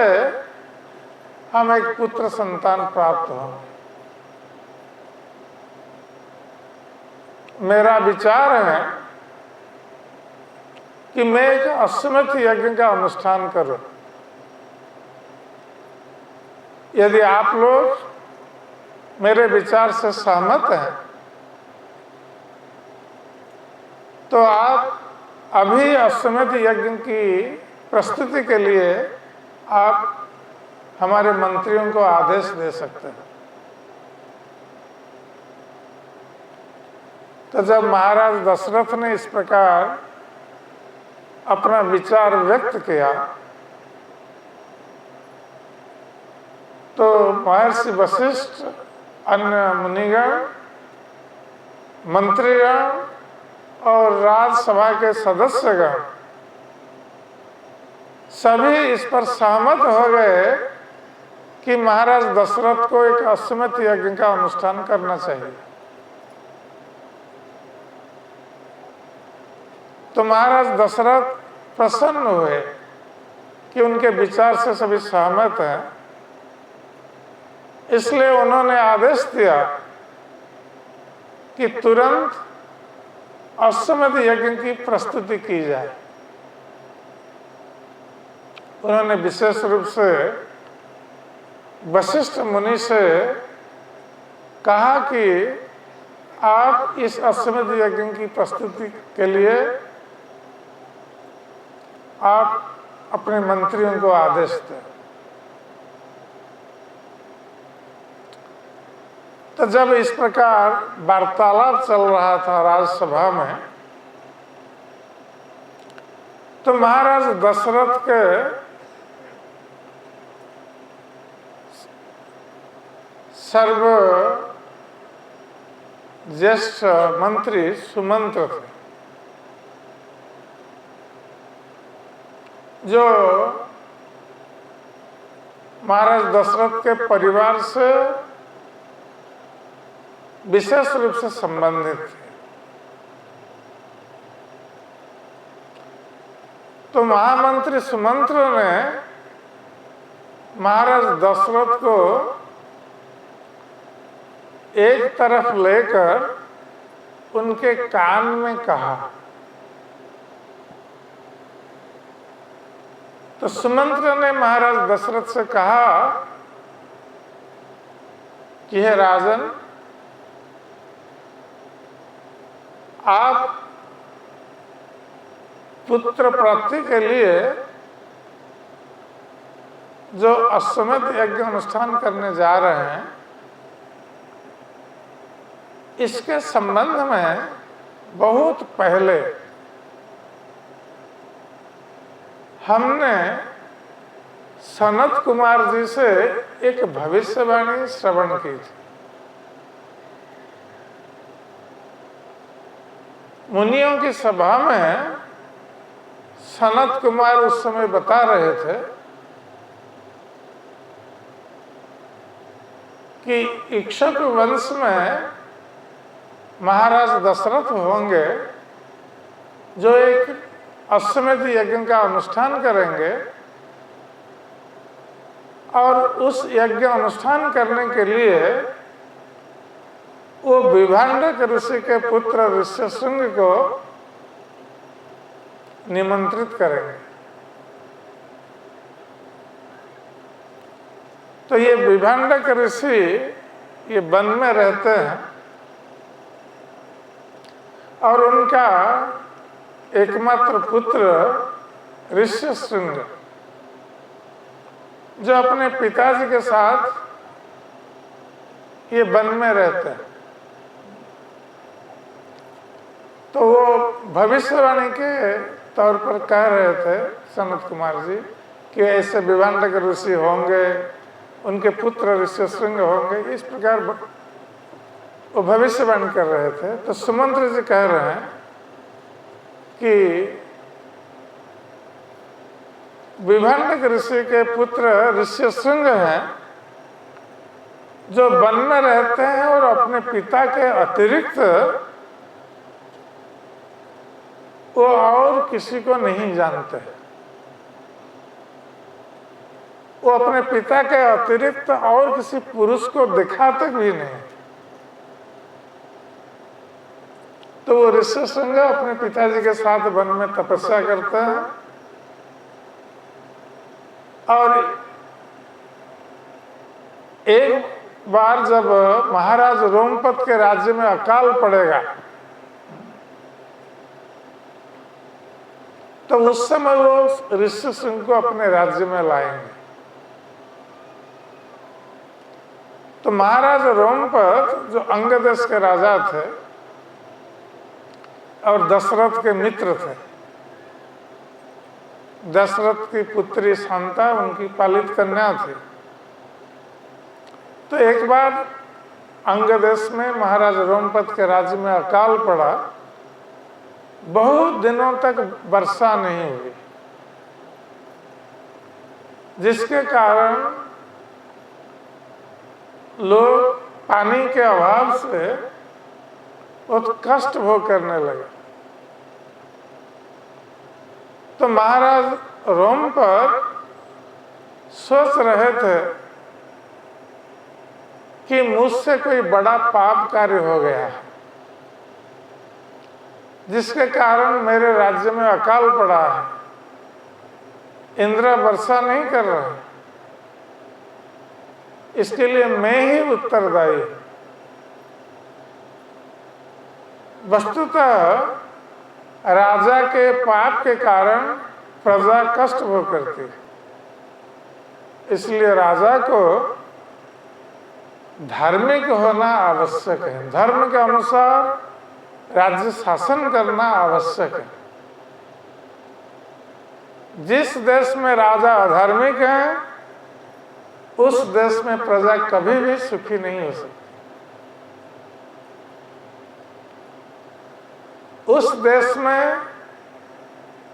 हम एक पुत्र संतान प्राप्त हो। मेरा विचार है कि मैं एक अश्वमेध यज्ञ का अनुष्ठान करूं। यदि आप लोग मेरे विचार से सहमत हैं तो आप अभी अश्वमेध यज्ञ की प्रस्तुति के लिए आप हमारे मंत्रियों को आदेश दे सकते हैं। तो जब महाराज दशरथ ने इस प्रकार अपना विचार व्यक्त किया तो महर्षि वशिष्ठ, अन्य मुनिगण, मंत्रीगण और राजसभा के सदस्यगण सभी इस पर सहमत हो गए कि महाराज दशरथ को एक अश्वमेध यज्ञ का अनुष्ठान करना चाहिए। तो महाराज दशरथ प्रसन्न हुए कि उनके विचार से सभी सहमत हैं। इसलिए उन्होंने आदेश दिया कि तुरंत अश्वमेध यज्ञ की प्रस्तुति की जाए। उन्होंने विशेष रूप से वशिष्ठ मुनि से कहा कि आप इस अश्वमेध यज्ञ की प्रस्तुति के लिए आप अपने मंत्रियों को आदेश दें। तो जब इस प्रकार वार्तालाप चल रहा था राज्यसभा में तो महाराज दशरथ के सर्व ज्येष्ठ मंत्री सुमंत्र थे, जो महाराज दशरथ के परिवार से विशेष रूप से संबंधित थे। तो महामंत्री सुमंत्र ने महाराज दशरथ को एक तरफ लेकर उनके कान में कहा। तो सुमंत्र ने महाराज दशरथ से कहा कि हे राजन, आप पुत्र प्राप्ति के लिए जो अश्वमेध यज्ञ अनुष्ठान करने जा रहे हैं, इसके संबंध में बहुत पहले हमने सनत कुमार जी से एक भविष्यवाणी श्रवण की थी। मुनियों की सभा में सनत कुमार उस समय बता रहे थे कि इक्ष्वाकु वंश में महाराज दशरथ होंगे जो एक अश्वमेध यज्ञ का अनुष्ठान करेंगे और उस यज्ञ अनुष्ठान करने के लिए वो विभांडक ऋषि के पुत्र ऋष्यशृंग को निमंत्रित करेंगे। तो ये विभांडक ऋषि ये वन में रहते हैं और उनका एकमात्र पुत्र ऋष्यशृंग जो अपने पिताजी के साथ ये वन में रहते हैं। तो वो भविष्यवाणी के तौर पर कह रहे थे सनत कुमार जी कि ऐसे विभांडक ऋषि होंगे, उनके पुत्र ऋष्यशृंग होंगे, इस प्रकार वो भविष्यवाणी कर रहे थे। तो सुमंत्र जी कह रहे हैं कि विभांडक ऋषि के पुत्र ऋष्यशृंग हैं जो वन में रहते हैं और अपने पिता के अतिरिक्त वो और किसी को नहीं जानते। वो अपने पिता के अतिरिक्त और किसी पुरुष को देखा तक भी नहीं। तो वो ऋष्यशृंग अपने पिताजी के साथ वन में तपस्या करते हैं और एक बार जब महाराज रोमपत के राज्य में अकाल पड़ेगा तो उस समय वो ऋष्यशृंग को अपने राज्य में लाएंगे। तो महाराज रोमपत जो अंग देश के राजा थे और दशरथ के मित्र थे, दशरथ की पुत्री शांता उनकी पालित कन्या थी। तो एक बार अंग देश में महाराज रोमपत के राज्य में अकाल पड़ा, बहुत दिनों तक वर्षा नहीं हुई, जिसके कारण लोग पानी के अभाव से बहुत कष्ट भोग करने लगे। तो महाराज रोमपत सोच रहे थे कि मुझसे कोई बड़ा पाप कार्य हो गया है जिसके कारण मेरे राज्य में अकाल पड़ा है, इंद्र वर्षा नहीं कर रहा, इसके लिए मैं ही उत्तरदायी। वस्तुतः राजा के पाप के कारण प्रजा कष्ट भोग करती है, इसलिए राजा को धार्मिक होना आवश्यक है। धर्म के अनुसार राज्य शासन करना आवश्यक है। जिस देश में राजा अधार्मिक है उस देश में प्रजा कभी भी सुखी नहीं हो सकती। उस देश में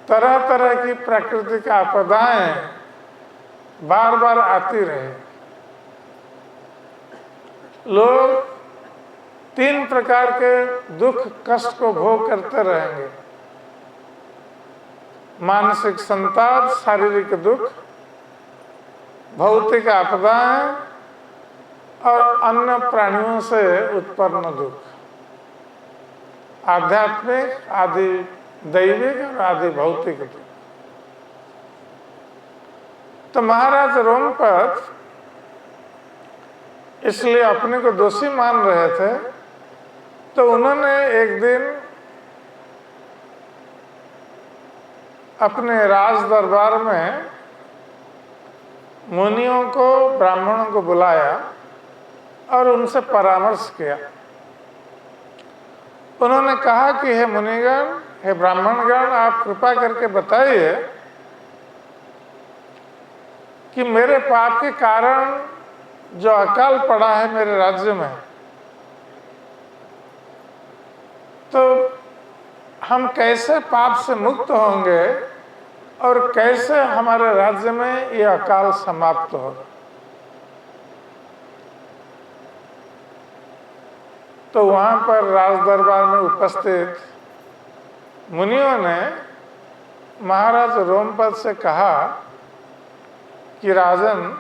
तरह तरह की प्राकृतिक आपदाएं बार बार आती रहे। लोग 3 प्रकार के दुख कष्ट को भोग करते रहेंगे: मानसिक संताप, शारीरिक दुख, भौतिक आपदाएं और अन्य प्राणियों से उत्पन्न दुख, आध्यात्मिक, आदि दैविक और आदि भौतिक दुख। तो महाराज रोमपत इसलिए अपने को दोषी मान रहे थे। तो उन्होंने एक दिन अपने राज दरबार में मुनियों को, ब्राह्मणों को बुलाया और उनसे परामर्श किया। उन्होंने कहा कि हे मुनिगण, हे ब्राह्मणगण, आप कृपा करके बताइए कि मेरे पाप के कारण जो अकाल पड़ा है मेरे राज्य में, तो हम कैसे पाप से मुक्त होंगे और कैसे हमारे राज्य में ये अकाल समाप्त होगा। तो वहां पर राज दरबार में उपस्थित मुनियों ने महाराज रोमपत से कहा कि राजन,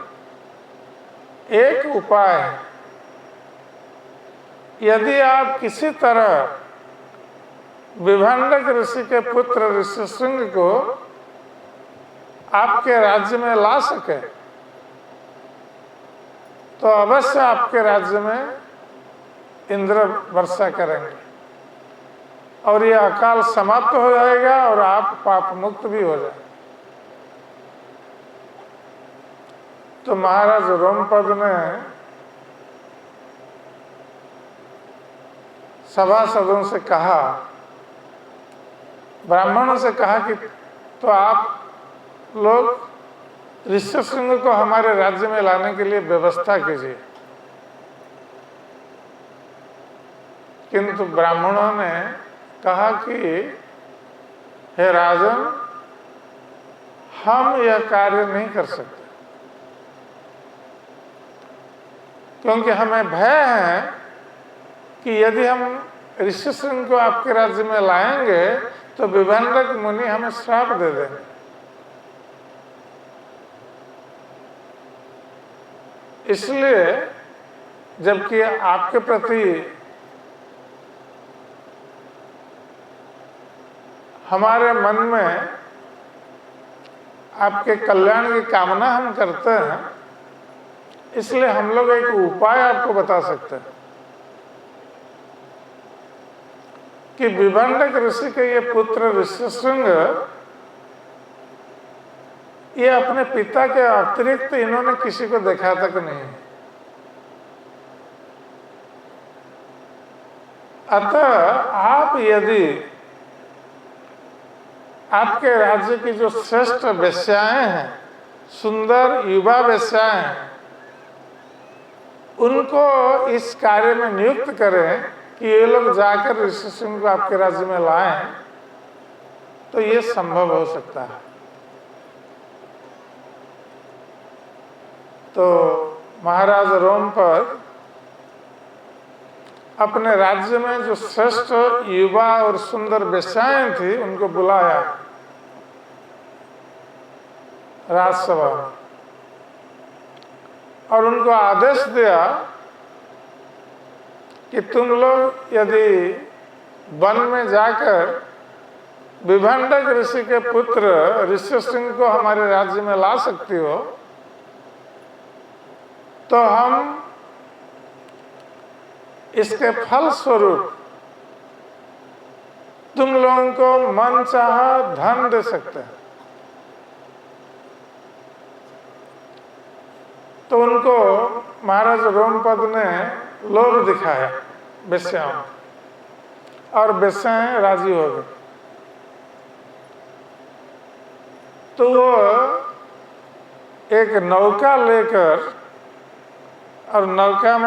एक उपाय है, यदि आप किसी तरह विभंडक ऋषि के पुत्र ऋष्यशृंग को आपके राज्य में ला सके तो अवश्य आपके राज्य में इंद्र वर्षा करेंगे और यह अकाल समाप्त हो जाएगा और आप पाप मुक्त भी हो जाएंगे। तो महाराज रोमपद ने सभासदों से कहा, ब्राह्मणों से कहा कि तो आप लोग ऋष्यशृंग को हमारे राज्य में लाने के लिए व्यवस्था कीजिए। किंतु ब्राह्मणों ने कहा कि हे राजन, हम यह कार्य नहीं कर सकते क्योंकि हमें भय है कि यदि हम ऋष्यशृंग को आपके राज्य में लाएंगे तो विभंडक मुनि हमें श्राप दे देंगे। इसलिए जबकि आपके प्रति हमारे मन में आपके कल्याण की कामना हम करते हैं, इसलिए हम लोग एक उपाय आपको बता सकते हैं कि विभंडक ऋषि के ये पुत्र ऋष्यशृंग, ये अपने पिता के अतिरिक्त इन्होंने किसी को देखा तक नहीं। अतः आप यदि आपके राज्य की जो श्रेष्ठ वेश्याएं हैं, सुंदर युवा वेश्याएं हैं, उनको इस कार्य में नियुक्त करें कि ये लोग जाकर ऋष्यशृंग को आपके राज्य में लाएं, तो ये संभव हो सकता है। तो महाराज रोमपद अपने राज्य में जो श्रेष्ठ युवा और सुंदर वेश्याएं थी उनको बुलाया राजसभा में और उनको आदेश दिया कि तुम लोग यदि वन में जाकर विभंडक ऋषि के पुत्र ऋष्यशृंग को हमारे राज्य में ला सकती हो तो हम इसके फल स्वरूप तुम लोगों को मन चाहा धन दे सकते हैं। तो उनको महाराज रोमपद ने लोभ दिखाया वेश्याओं, और वेश्याएं राजी हो गई। तो वो एक नौका लेकर, और नौका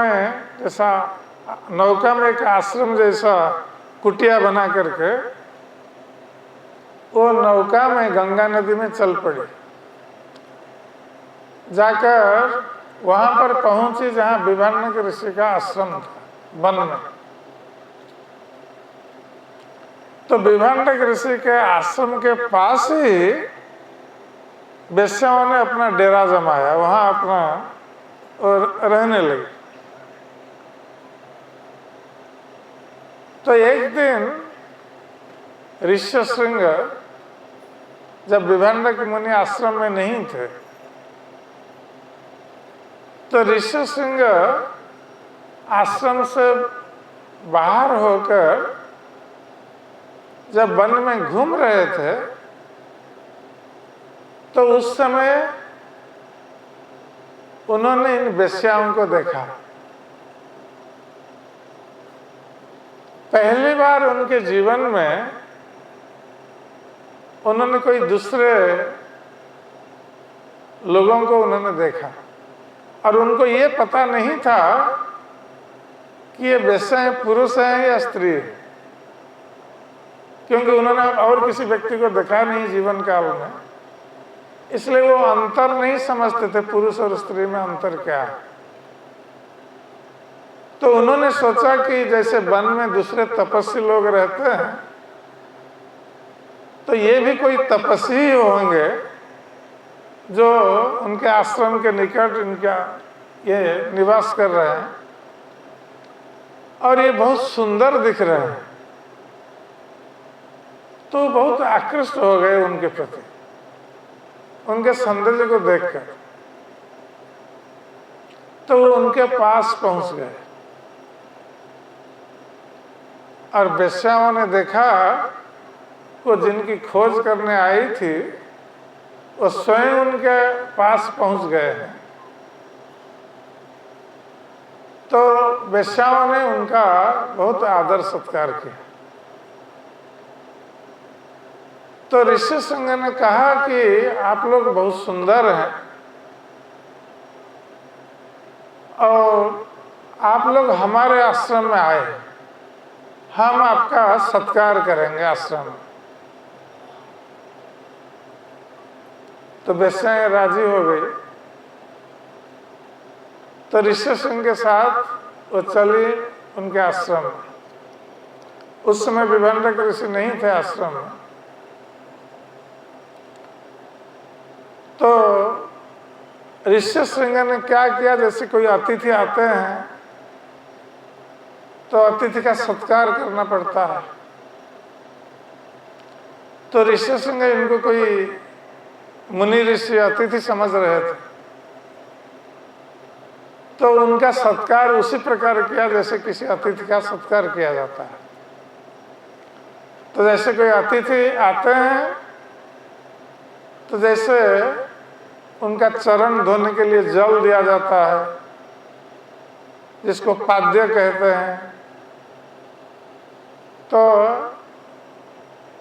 में एक आश्रम जैसा कुटिया बना करके वो नौका में गंगा नदी में चल पड़ी। जाकर वहां पर पहुंची जहां विभंडक ऋषि का आश्रम था वन में। तो विभंडक ऋषि के आश्रम के पास ही वेश्याओं ने अपना डेरा जमाया, वहां अपना और रहने लगे। तो एक दिन ऋष्यशृंग जब विभंडक मुनि आश्रम में नहीं थे तो ऋष्यशृंग आश्रम से बाहर होकर जब वन में घूम रहे थे तो उस समय उन्होंने इन वेश्याओं को देखा। पहली बार उनके जीवन में उन्होंने कोई दूसरे लोगों को उन्होंने देखा और उनको ये पता नहीं था कि ये वेश्याएं पुरुष हैं या स्त्री है, क्योंकि उन्होंने और किसी व्यक्ति को देखा नहीं जीवन काल में, इसलिए वो अंतर नहीं समझते थे पुरुष और स्त्री में अंतर क्या है। तो उन्होंने सोचा कि जैसे वन में दूसरे तपस्वी लोग रहते हैं तो ये भी कोई तपस्वी ही होंगे जो उनके आश्रम के निकट इनका ये निवास कर रहे हैं। और ये बहुत सुंदर दिख रहे हैं, तो बहुत आकृष्ट हो गए उनके प्रति, उनके सौंदर्य को देखकर। तो वो उनके पास पहुंच गए और वेश्याओं ने देखा वो जिनकी खोज करने आई थी वो स्वयं उनके पास पहुंच गए हैं। तो वेश्याओं ने उनका बहुत आदर सत्कार किया। तो ऋषिशृंग ने कहा कि आप लोग बहुत सुंदर हैं और आप लोग हमारे आश्रम में आए, हम आपका सत्कार करेंगे आश्रम में। तो वेश्याएं राजी हो गई। तो ऋषिशृंग के साथ वो चली उनके आश्रम में। उस समय विभंडक ऋषि नहीं थे आश्रम में। तो ऋषिशृंग ने क्या किया, जैसे कोई अतिथि आते हैं तो अतिथि का सत्कार करना पड़ता है। तो ऋषिशृंग इनको कोई मुनि ऋषि अतिथि समझ रहे थे, तो उनका सत्कार उसी प्रकार किया जैसे किसी अतिथि का सत्कार किया जाता है। तो जैसे कोई अतिथि आते हैं तो जैसे उनका चरण धोने के लिए जल दिया जाता है, जिसको पाद्य कहते हैं। तो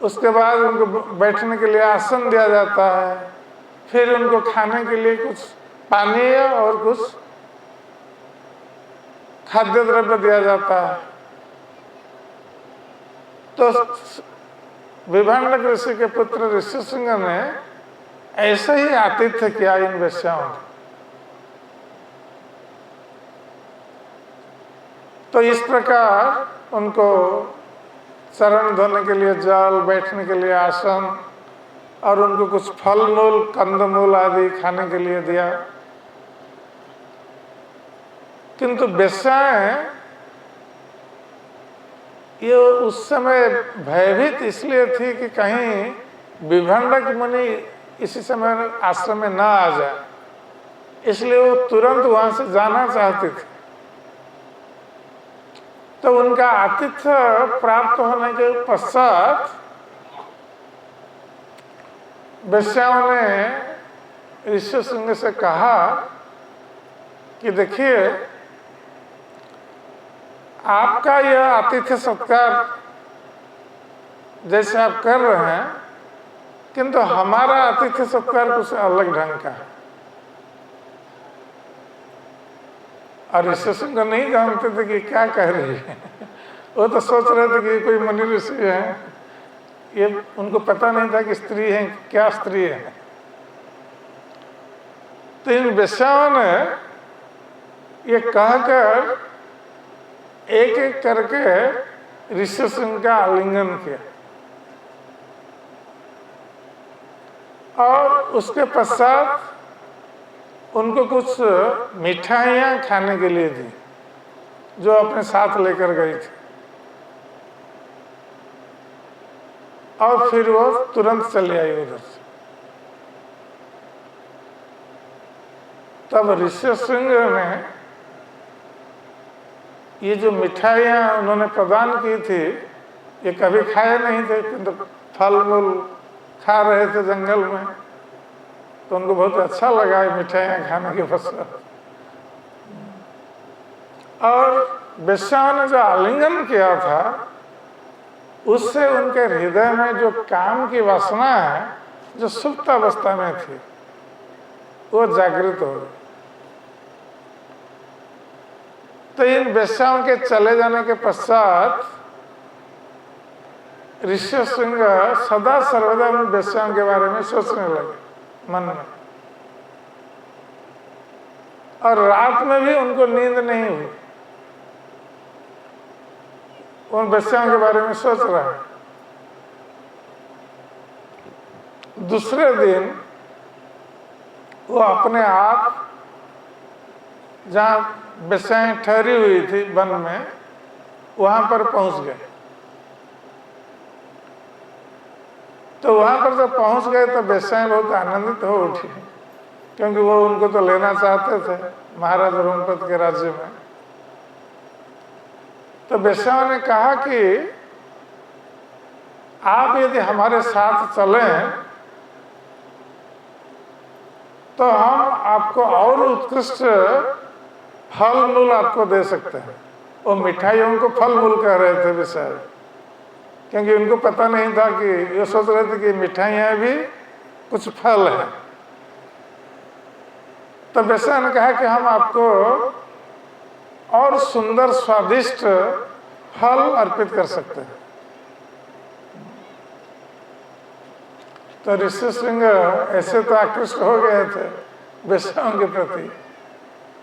उसके बाद उनको बैठने के लिए आसन दिया जाता है, फिर उनको खाने के लिए कुछ पानी और कुछ खाद्य द्रव्य दिया जाता है। तो विभंडक ऋषि के पुत्र ऋषिशृंग ने ऐसे ही आतिथ्य किया इन वेश्याओं को। तो इस प्रकार उनको चरण धोने के लिए जल, बैठने के लिए आसन और उनको कुछ फल मूल, कंदमूल आदि खाने के लिए दिया। किंतु वेश्याएं ये उस समय भयभीत इसलिए थी कि कहीं विभंडक मुनि इसी समय आश्रम में ना आ जाए, इसलिए वो तुरंत वहां से जाना चाहती थी। तो उनका आतिथ्य प्राप्त होने के पश्चात वेश्याओं ने ऋषिशृंग से कहा कि देखिए, आपका यह आतिथ्य सत्कार जैसे आप कर रहे हैं, किंतु हमारा आतिथ्य सत्कार कुछ अलग ढंग का है। और ऋषिशृंग नहीं जानते थे कि क्या कह रही है। वो तो सोच रहे थे कि कोई मुनि ऋषि है, ये उनको पता नहीं था कि स्त्री है, क्या स्त्री है। तो इन वेश्याओं ने ये कहकर एक एक करके ऋषिशृंग का आलिंगन किया और उसके पश्चात उनको कुछ मिठाइयाँ खाने के लिए दी जो अपने साथ लेकर गई थी। और फिर वो तुरंत चली आई उधर से। तब ऋषिशृंग ने ये जो मिठाइयाँ उन्होंने प्रदान की थी, ये कभी खाए नहीं थे, किंतु फल मूल खा रहे थे जंगल में, तो उनको बहुत अच्छा लगा ये मिठाइयाँ खाने के पश्चात। और वेश्याओं ने जो आलिंगन किया था, उससे उनके हृदय में जो काम की वासना है, जो सुप्त अवस्था में थी, वो जागृत हो गई। तो इन वेश्याओं के चले जाने के पश्चात ऋषिशृंग सदा सर्वदा उन वेश्याओं के बारे में सोचने लगे मन में, और रात में भी उनको नींद नहीं हुई। उन वेश्याओं के बारे में सोच रहा है। दूसरे दिन वो अपने आप जहाँ वेश्याएं ठहरी हुई थी वन में, वहां पर पहुंच गए। तो वहां पर जब पहुंच गए तो वेश्याएं बहुत आनंदित हो उठी, क्योंकि वो उनको तो लेना चाहते थे महाराज रोमपद के राज्य में। तो वेश्याओं ने कहा कि आप यदि हमारे साथ चलें तो हम आपको और उत्कृष्ट फल मूल आपको दे सकते हैं। वो मिठाइयों को फल मूल कह रहे थे बेचारे, क्योंकि उनको पता नहीं था कि ये सोच रहे थे कि मिठाइयाँ भी कुछ फल है। तो वैसा ने कहा कि हम आपको और सुंदर स्वादिष्ट फल अर्पित कर सकते हैं। तो ऋषि सिंह ऐसे तो आकृष्ट हो गए थे वेश्याओं के प्रति,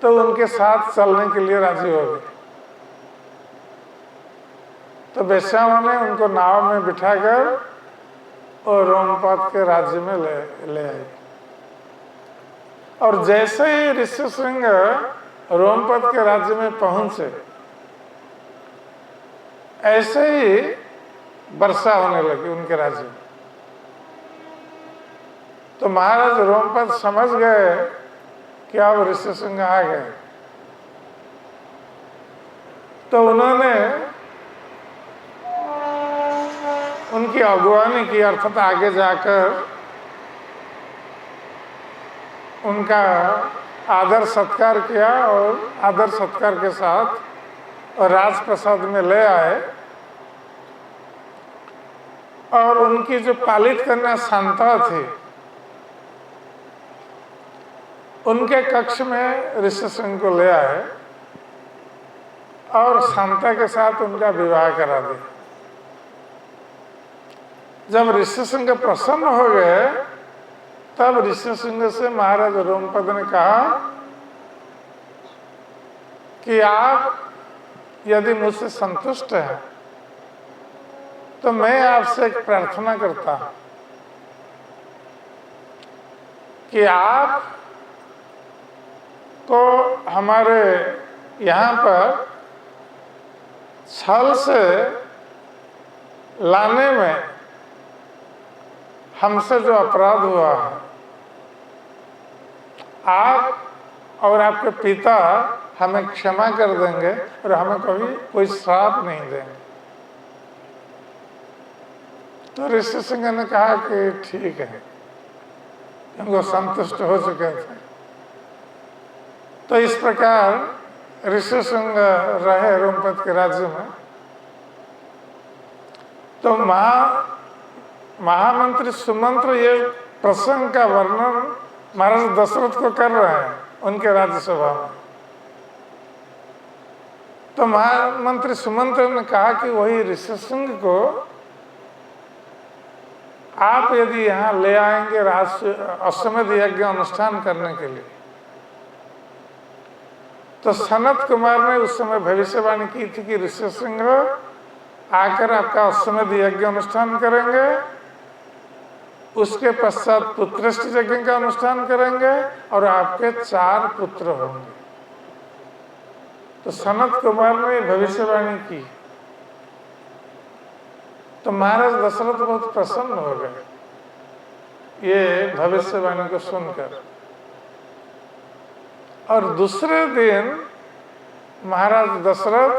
तो उनके साथ चलने के लिए राजी हो गए। तो वेश्याओं ने उनको नाव में बिठाकर और रोमपद के राज्य में ले आए। और जैसे ही ऋषि सिंह रोमपद के राज्य में पहुंचे, ऐसे ही वर्षा होने लगी उनके राज्य में। तो महाराज रोमपद समझ गए कि अब ऋषि सिंह आ गए। तो उन्होंने उनकी अगुवानी की, अर्थात आगे जाकर उनका आदर सत्कार किया और आदर सत्कार के साथ और राजप्रसाद में ले आए। और उनकी जो पालित कन्या शांता थी, उनके कक्ष में ऋषि सिंह को ले आए और शांता के साथ उनका विवाह करा दिया। जब ऋषि सिंह प्रसन्न हो गए, तब ऋषि सिंह से महाराज रोमपद ने कहा कि आप यदि मुझसे संतुष्ट हैं तो मैं आपसे एक प्रार्थना करता हूं कि आप को हमारे यहाँ पर छल से लाने में हमसे जो अपराध हुआ है, आप और आपके पिता हमें क्षमा कर देंगे और हमें कभी कोई श्राप नहीं देंगे। तो ऋषि सिंह ने कहा कि ठीक है, उनको संतुष्ट हो चुके थे। तो इस प्रकार ऋषि सिंह रहे रोमपद के राज्य में। तो महामंत्री सुमंत्र ये प्रसंग का वर्णन महाराज दशरथ को कर रहे हैं उनके राज्यसभा में। तो महामंत्री सुमंत्र ने कहा कि वही ऋषि सिंह को आप यदि यहाँ ले आएंगे अश्वमेध यज्ञ अनुष्ठान करने के लिए, तो सनत कुमार ने उस समय भविष्यवाणी की थी कि ऋषि सिंह आकर आपका अश्वमेध यज्ञ अनुष्ठान करेंगे, उसके पश्चात पुत्रेष्टि यज्ञ का अनुष्ठान करेंगे और आपके 4 पुत्र होंगे। तो सनत कुमार ने भविष्यवाणी की। तो महाराज दशरथ बहुत प्रसन्न हो गए ये भविष्यवाणी को सुनकर। और दूसरे दिन महाराज दशरथ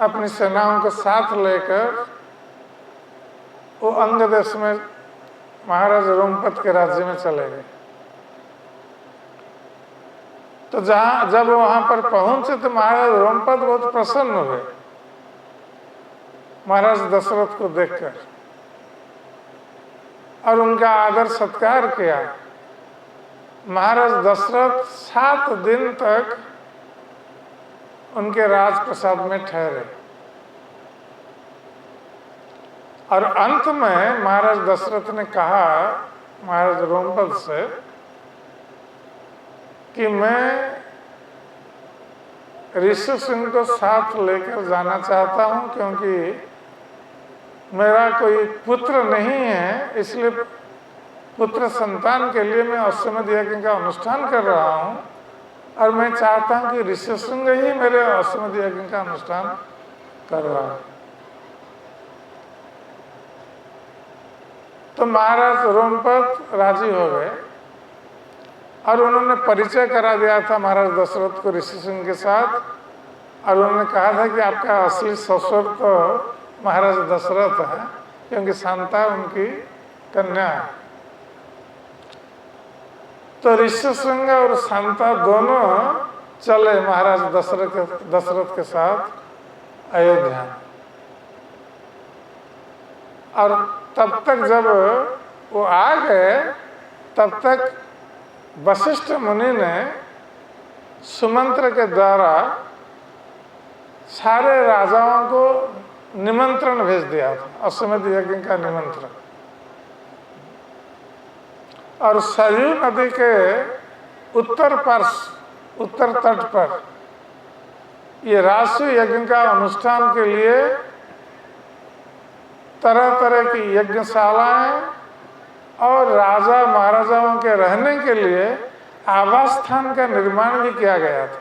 अपनी सेनाओं को साथ लेकर वो अंग देश में महाराज रोमपद के राज्य में चले गए। तो जब वहां पर पहुंचे तो महाराज रोमपद बहुत प्रसन्न हुए महाराज दशरथ को देखकर और उनका आदर सत्कार किया। महाराज दशरथ 7 दिन तक उनके राजप्रसाद में ठहरे और अंत में महाराज दशरथ ने कहा महाराज रोमपद से कि मैं ऋषि सिंह को साथ लेकर जाना चाहता हूं, क्योंकि मेरा कोई पुत्र नहीं है, इसलिए पुत्र संतान के लिए मैं अश्वमेध यज्ञ का अनुष्ठान कर रहा हूं। और मैं चाहता हूं कि ऋष्यशृंग ही मेरे अश्वमेध यज्ञ का अनुष्ठान करवाए। तो महाराज रोमपत राजी हो गए और उन्होंने परिचय करा दिया था महाराज दशरथ को ऋषिशृंग के साथ, और उन्होंने कहा था कि आपका असली ससुर तो महाराज दशरथ है, क्योंकि शांता उनकी कन्या है। तो ऋष्यशृंग और शांता दोनों चले महाराज दशरथ के साथ अयोध्या। और तब तक जब वो आ गए, तब तक वशिष्ठ मुनि ने सुमंत्र के द्वारा सारे राजाओं को निमंत्रण भेज दिया था, अश्वमेध यज्ञ का निमंत्रण। और सरयू नदी के उत्तर तट पर ये राष्ट्रीय यज्ञ का अनुष्ठान के लिए तरह तरह की यज्ञशालाएं और राजा महाराजाओं के रहने के लिए आवास स्थान का निर्माण भी किया गया था।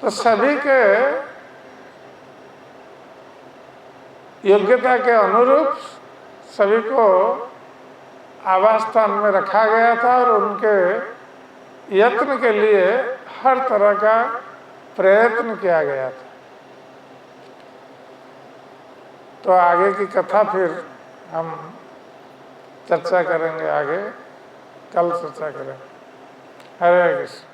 तो सभी के योग्यता के अनुरूप सभी को आवास स्थान में रखा गया था, और उनके यत्न के लिए हर तरह का प्रयत्न किया गया था। तो आगे की कथा फिर हम चर्चा करेंगे, आगे कल चर्चा करेंगे। हरे कृष्ण।